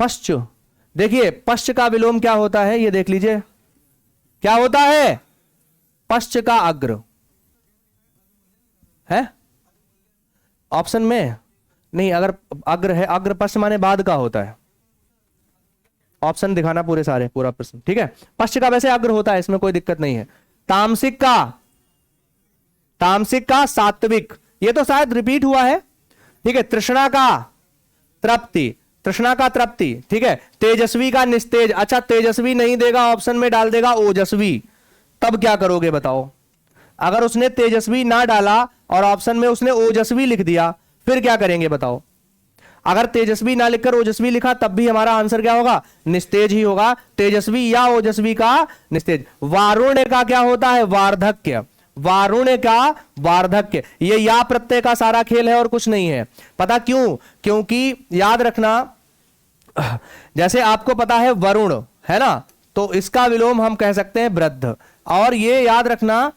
पश्च। देखिए पश्च का विलोम क्या होता है, ये देख लीजिए क्या होता है। पश्च का अग्र है ऑप्शन में नहीं, अगर अग्र है, अग्र पश्च माने बाद का होता है। ऑप्शन दिखाना पूरे सारे, पूरा प्रश्न, ठीक है। पश्च का वैसे अग्र होता है, इसमें कोई दिक्कत नहीं है। तामसिक का, तामसिक का सात्विक, ये तो शायद रिपीट हुआ है, ठीक है। तृष्णा का तृप्ति, तृष्णा का तृप्ति, ठीक है। तेजस्वी का निस्तेज, अच्छा तेजस्वी नहीं देगा, ऑप्शन में डाल देगा ओजस्वी, तब क्या करोगे बताओ? अगर उसने तेजस्वी ना डाला और ऑप्शन में उसने ओजस्वी लिख दिया, फिर क्या करेंगे बताओ? अगर तेजस्वी ना लिखकर ओजस्वी लिखा तब भी हमारा आंसर क्या होगा? निस्तेज ही होगा। तेजस्वी या ओजस्वी का निस्तेज। वारुण्य का क्या होता है? वार्धक्य, वारुण्य का वार्धक्य। ये या प्रत्यय का सारा खेल है और कुछ नहीं है। पता क्यों? क्योंकि याद रखना, जैसे आपको पता है वरुण है ना, तो इसका विलोम हम कह सकते हैं वृद्ध। और ये याद रखना,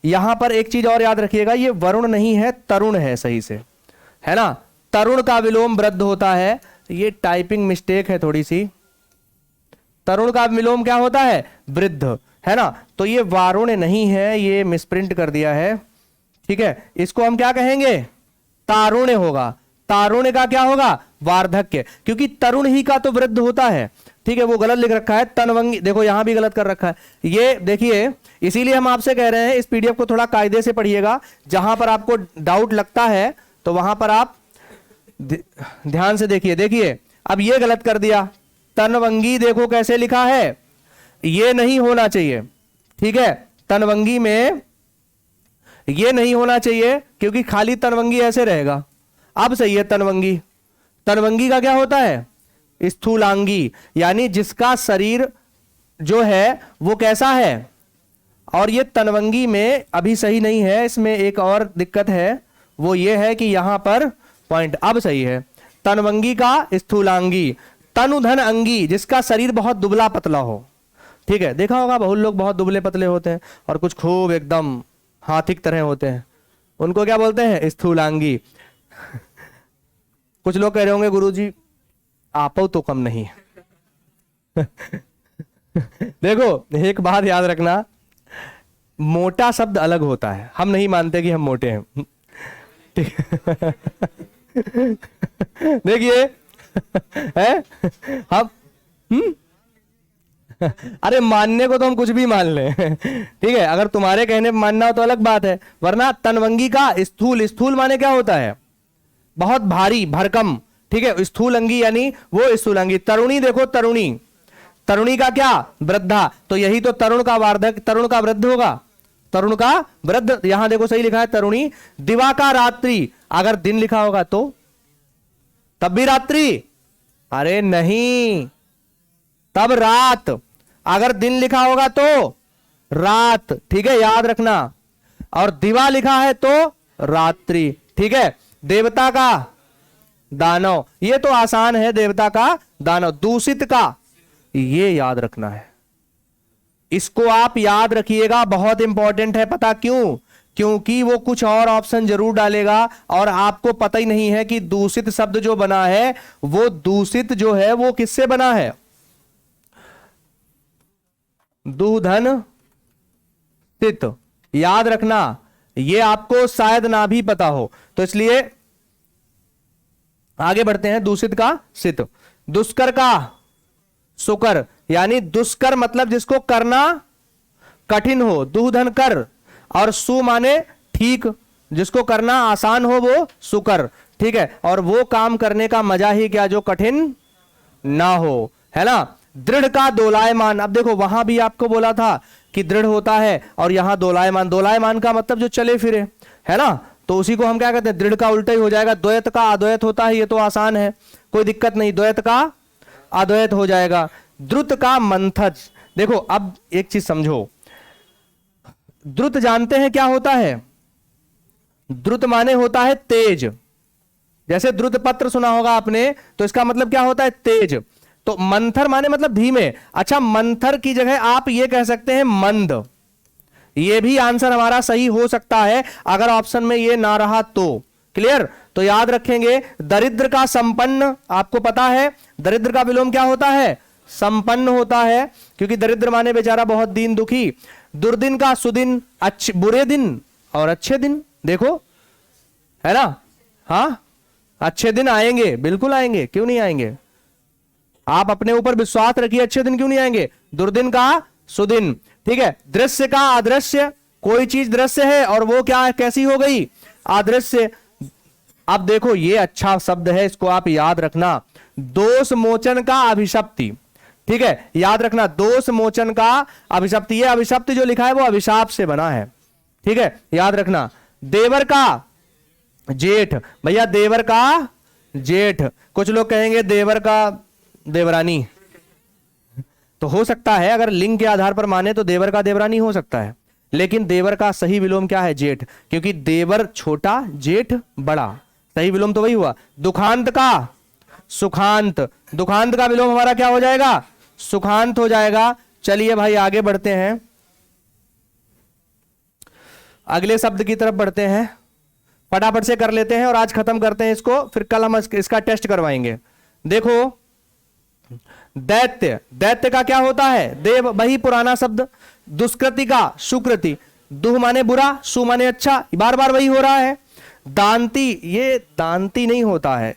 यहां पर एक चीज और याद रखिएगा, ये वरुण नहीं है, तरुण है, सही से, है ना। तरुण का विलोम वृद्ध होता है, ये टाइपिंग मिस्टेक है थोड़ी सी। तरुण का विलोम क्या होता है? वृद्ध, है ना। तो ये वारुण्य नहीं है, ये मिसप्रिंट कर दिया है, ठीक है। इसको हम क्या कहेंगे? तारुण्य होगा। तारुण्य का क्या होगा? वार्धक्य, क्योंकि तरुण ही का तो वृद्ध होता है, ठीक है। वो गलत लिख रखा है, तनवंगी, देखो यहां भी गलत कर रखा है, ये देखिए। इसीलिए हम आपसे कह रहे हैं इस पीडीएफ को थोड़ा कायदे से पढ़िएगा, जहां पर आपको डाउट लगता है तो वहां पर आप ध्यान से देखिए। देखिए अब ये गलत कर दिया, तनवंगी देखो कैसे लिखा है, ये नहीं होना चाहिए, ठीक है। तनवंगी में ये नहीं होना चाहिए, क्योंकि खाली तनवंगी ऐसे रहेगा। अब सही है तनवंगी। तनवंगी का क्या होता है? स्थूलांगी, यानी जिसका शरीर जो है वो कैसा है। और ये तनवंगी में अभी सही नहीं है, इसमें एक और दिक्कत है, वो ये है कि यहां पर पॉइंट अब सही है। तनवंगी का स्थूलांगी, तनुधन अंगी, जिसका शरीर बहुत दुबला पतला हो, ठीक है। देखा होगा बहुत लोग बहुत दुबले पतले होते हैं और कुछ खूब एकदम हाथी की तरह होते हैं, उनको क्या बोलते हैं? स्थूलांगी। कुछ लोग कह रहे होंगे गुरुजी आपो तो कम नहीं। देखो एक बात याद रखना, मोटा शब्द अलग होता है, हम नहीं मानते कि हम मोटे हैं, ठीक। देखिए है हम अरे मानने को तो हम कुछ भी मान लें, ठीक है। अगर तुम्हारे कहने पे मानना हो तो अलग बात है, वरना तनवंगी का स्थूल, स्थूल माने क्या होता है? बहुत भारी भरकम, ठीक है। स्थूल अंगी यानी वो स्थूलांगी। तरुणी देखो, तरुणी, तरुणी का क्या? वृद्धा, तो यही तो तरुण का वार्धक, तरुण का वृद्ध होगा, तरुण का वृद्ध। यहां देखो सही लिखा है तरुणी। दिवा का रात्रि, अगर दिन लिखा होगा तो तब भी रात्रि, अरे नहीं तब रात, अगर दिन लिखा होगा तो रात, ठीक है, याद रखना। और दिवा लिखा है तो रात्रि, ठीक है। देवता का दानव, ये तो आसान है, देवता का दानव। दूषित का, ये याद रखना है, इसको आप याद रखिएगा, बहुत इंपॉर्टेंट है। पता क्यों? क्योंकि वो कुछ और ऑप्शन जरूर डालेगा और आपको पता ही नहीं है कि दूषित शब्द जो बना है वो दूषित जो है वो किससे बना है? दुधन सित, याद रखना। ये आपको शायद ना भी पता हो, तो इसलिए आगे बढ़ते हैं। दूषित का सित। दुष्कर का सुकर, यानी दुष्कर मतलब जिसको करना कठिन हो, दुधन कर। और सु माने ठीक, जिसको करना आसान हो वो सुकर, ठीक है, और वो काम करने का मजा ही क्या जो कठिन ना हो, है ना। दृढ़ का दोलायमान, अब देखो वहां भी आपको बोला था कि दृढ़ होता है और यहां दोलायमान, दोलायमान का मतलब जो चले फिरे, है ना, तो उसी को हम क्या कहते हैं, दृढ़ का उल्टा ही हो जाएगा। द्वैत का अद्वैत होता है, ये तो आसान है, कोई दिक्कत नहीं, द्वैत का अद्वैत हो जाएगा। द्रुत का मंथज, देखो अब एक चीज समझो, द्रुत जानते हैं क्या होता है, द्रुत माने होता है तेज, जैसे द्रुत पत्र सुना होगा आपने, तो इसका मतलब क्या होता है, तेज। तो मंथर माने मतलब धीमे, अच्छा मंथर की जगह आप ये कह सकते हैं मंद, ये भी आंसर हमारा सही हो सकता है अगर ऑप्शन में ये ना रहा तो। क्लियर, तो याद रखेंगे। दरिद्र का संपन्न, आपको पता है दरिद्र का विलोम क्या होता है, संपन्न होता है, क्योंकि दरिद्र माने बेचारा बहुत दीन दुखी। दुर्दिन का सुदिन, अच्छे बुरे दिन और अच्छे दिन, देखो है ना, हाँ अच्छे दिन आएंगे, बिल्कुल आएंगे, क्यों नहीं आएंगे, आप अपने ऊपर विश्वास रखिए, अच्छे दिन क्यों नहीं आएंगे। दुर्दिन का सुदिन, ठीक है। दृश्य का अदृश्य, कोई चीज दृश्य है और वो क्या कैसी हो गई, अदृश्य। अब देखो ये अच्छा शब्द है, इसको आप याद रखना, दोष मोचन का अभिशप्ति, ठीक है, याद रखना, दोष मोचन का अभिशप्ति, ये अभिशप्ति जो लिखा है वो अभिशाप से बना है, ठीक है, याद रखना। देवर का जेठ, भैया देवर का जेठ, कुछ लोग कहेंगे देवर का देवरानी, तो हो सकता है अगर लिंग के आधार पर माने तो देवर का देवरानी हो सकता है, लेकिन देवर का सही विलोम क्या है, जेठ, क्योंकि देवर छोटा जेठ बड़ा, सही विलोम तो वही हुआ। दुखांत का सुखांत, दुखांत का विलोम हमारा क्या हो जाएगा, सुखांत हो जाएगा। चलिए भाई आगे बढ़ते हैं, अगले शब्द की तरफ बढ़ते हैं, फटाफट से कर लेते हैं और आज खत्म करते हैं इसको, फिर कल हम इसका टेस्ट करवाएंगे। देखो दैत्य, दैत्य का क्या होता है, देव, वही पुराना शब्द। दुष्कृति का सुकृति, दुह माने बुरा, सु माने अच्छा, बार बार वही हो रहा है। दांती, ये दांती नहीं होता है,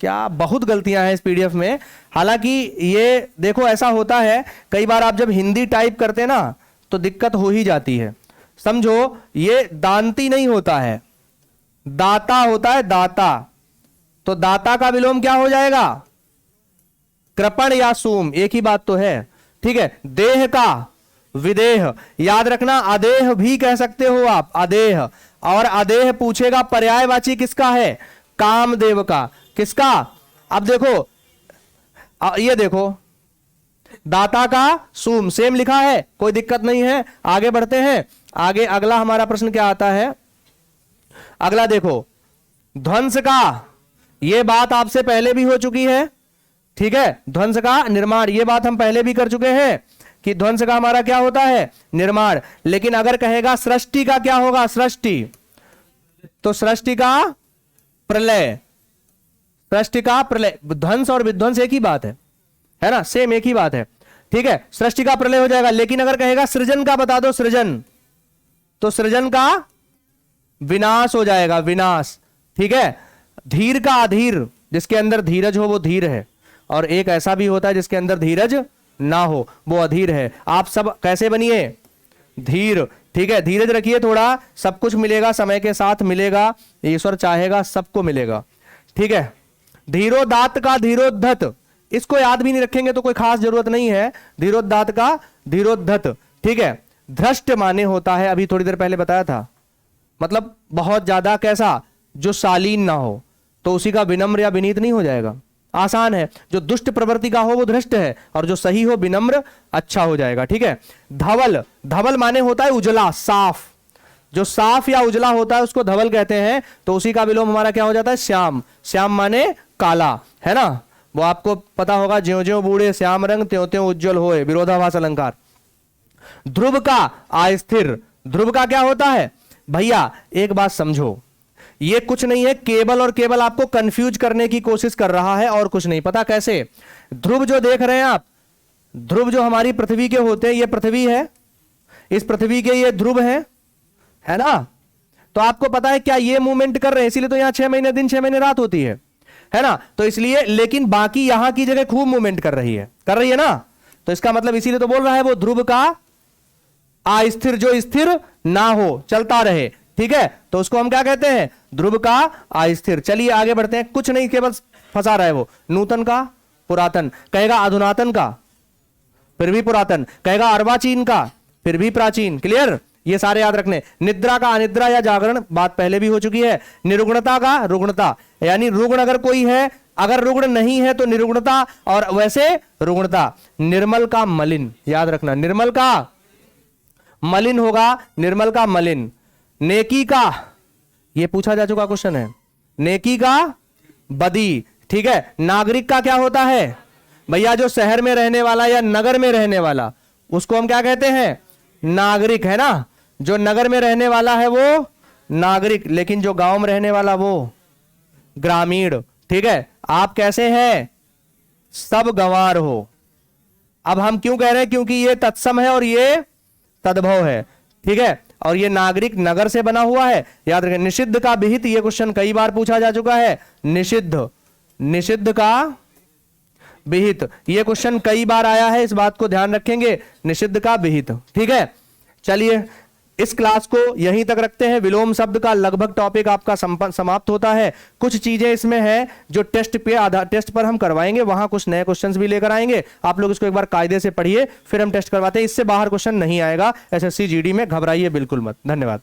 क्या बहुत गलतियां हैं इस पीडीएफ में। हालांकि ये देखो ऐसा होता है कई बार आप जब हिंदी टाइप करते हैं ना तो दिक्कत हो ही जाती है, समझो ये दांती नहीं होता है, दाता होता है, दाता। तो दाता का विलोम क्या हो जाएगा, कृपण या सूम, एक ही बात तो है, ठीक है। देह का विदेह, याद रखना, अदेह भी कह सकते हो आप, अदेह, और अदेह पूछेगा पर्यायवाची किसका है, कामदेव का, किसका। अब देखो ये देखो दाता का सूम सेम लिखा है, कोई दिक्कत नहीं है, आगे बढ़ते हैं। आगे अगला हमारा प्रश्न क्या आता है, अगला देखो ध्वंस का, यह बात आपसे पहले भी हो चुकी है, ठीक है, ध्वंस का निर्माण, यह बात हम पहले भी कर चुके हैं कि ध्वंस का हमारा क्या होता है, निर्माण। लेकिन अगर कहेगा सृष्टि का क्या होगा, सृष्टि, तो सृष्टि का प्रलय, सृष्टि का प्रलय, ध्वंस और विध्वंस एक ही बात है ना, सेम एक ही बात है, ठीक है, सृष्टि का प्रलय हो जाएगा। लेकिन अगर कहेगा सृजन का बता दो, सृजन, तो सृजन का विनाश हो जाएगा, विनाश, ठीक है। धीर का अधीर, जिसके अंदर धीरज हो वो धीर है, और एक ऐसा भी होता है जिसके अंदर धीरज ना हो वो अधीर है। आप सब कैसे बनिए, धीर, ठीक है, धीरज रखिए थोड़ा, सब कुछ मिलेगा, समय के साथ मिलेगा, ईश्वर चाहेगा सबको मिलेगा, ठीक है। धीरोदात का धीरोद्धत, इसको याद भी नहीं रखेंगे तो कोई खास जरूरत नहीं है, धीरोदात का धीरोद्धत, ठीक है। धृष्ट माने होता है, अभी थोड़ी देर पहले बताया था, मतलब बहुत ज्यादा कैसा, जो शालीन ना हो, तो उसी का विनम्र या विनीत नहीं हो जाएगा, आसान है। जो दुष्ट प्रवृत्ति का हो वो धृष्ट है, और जो सही हो विनम्र, अच्छा हो जाएगा, ठीक है। धवल, धवल माने होता है उजला, साफ, जो साफ या उजला होता है उसको धवल कहते हैं, तो उसी का विलोम हमारा क्या हो जाता है, श्याम, श्याम माने काला, है ना, वो आपको पता होगा, ज्यों ज्यों बूढ़े श्याम रंग त्यों त्यों उज्जवल होए, विरोधाभास अलंकार। ध्रुव का अस्थिर, ध्रुव का क्या होता है, भैया एक बात समझो, ये कुछ नहीं है, केवल और केवल आपको कंफ्यूज करने की कोशिश कर रहा है और कुछ नहीं। पता कैसे, ध्रुव जो देख रहे हैं आप, ध्रुव जो हमारी पृथ्वी के होते हैं, ये पृथ्वी है, इस पृथ्वी के ये ध्रुव है ना, तो आपको पता है क्या ये मूवमेंट कर रहे हैं, इसीलिए तो यहां 6 महीने दिन 6 महीने रात होती है ना, तो इसलिए, लेकिन बाकी यहां की जगह खूब मूवमेंट कर रही है ना, तो इसका मतलब इसीलिए तो बोल रहा है वो ध्रुव का अस्थिर, जो स्थिर ना हो, चलता रहे, ठीक है, तो उसको हम क्या कहते हैं, ध्रुव का अस्थिर। चलिए आगे बढ़ते हैं, कुछ नहीं केवल फंसा रहा है वो। नूतन का पुरातन, कहेगा अधुनातन का, फिर भी पुरातन, कहेगा अर्वाचीन का, फिर भी प्राचीन। क्लियर, ये सारे याद रखने। निद्रा का अनिद्रा या जागरण, बात पहले भी हो चुकी है। निरुग्णता का रुग्णता, यानी रुग्ण अगर कोई है, अगर रुग्ण नहीं है तो निरुग्णता, और वैसे रुग्णता। निर्मल का मलिन, याद रखना, निर्मल का मलिन होगा, निर्मल का मलिन। नेकी का, ये पूछा जा चुका क्वेश्चन है, नेकी का बदी। ठीक है, नागरिक का क्या होता है भैया, जो शहर में रहने वाला या नगर में रहने वाला, उसको हम क्या कहते हैं, नागरिक, है ना। जो नगर में रहने वाला है वो नागरिक, लेकिन जो गांव में रहने वाला वो ग्रामीण। ठीक है, आप कैसे हैं, सब गंवार हो। अब हम क्यों कह रहे हैं, क्योंकि ये तत्सम है और ये तद्भव है। ठीक है, और ये नागरिक नगर से बना हुआ है, याद रखें। निषिद्ध का विहित, ये क्वेश्चन कई बार पूछा जा चुका है। निषिद्ध, निषिद्ध का विहित, ये क्वेश्चन कई बार आया है, इस बात को ध्यान रखेंगे, निषिद्ध का विहित। ठीक है, चलिए इस क्लास को यहीं तक रखते हैं। विलोम शब्द का लगभग टॉपिक आपका समाप्त होता है। कुछ चीजें इसमें हैं जो टेस्ट पर हम करवाएंगे, वहां कुछ नए क्वेश्चंस भी लेकर आएंगे। आप लोग इसको एक बार कायदे से पढ़िए, फिर हम टेस्ट करवाते हैं। इससे बाहर क्वेश्चन नहीं आएगा एसएससी जीडी में, घबराइए बिल्कुल मत। धन्यवाद।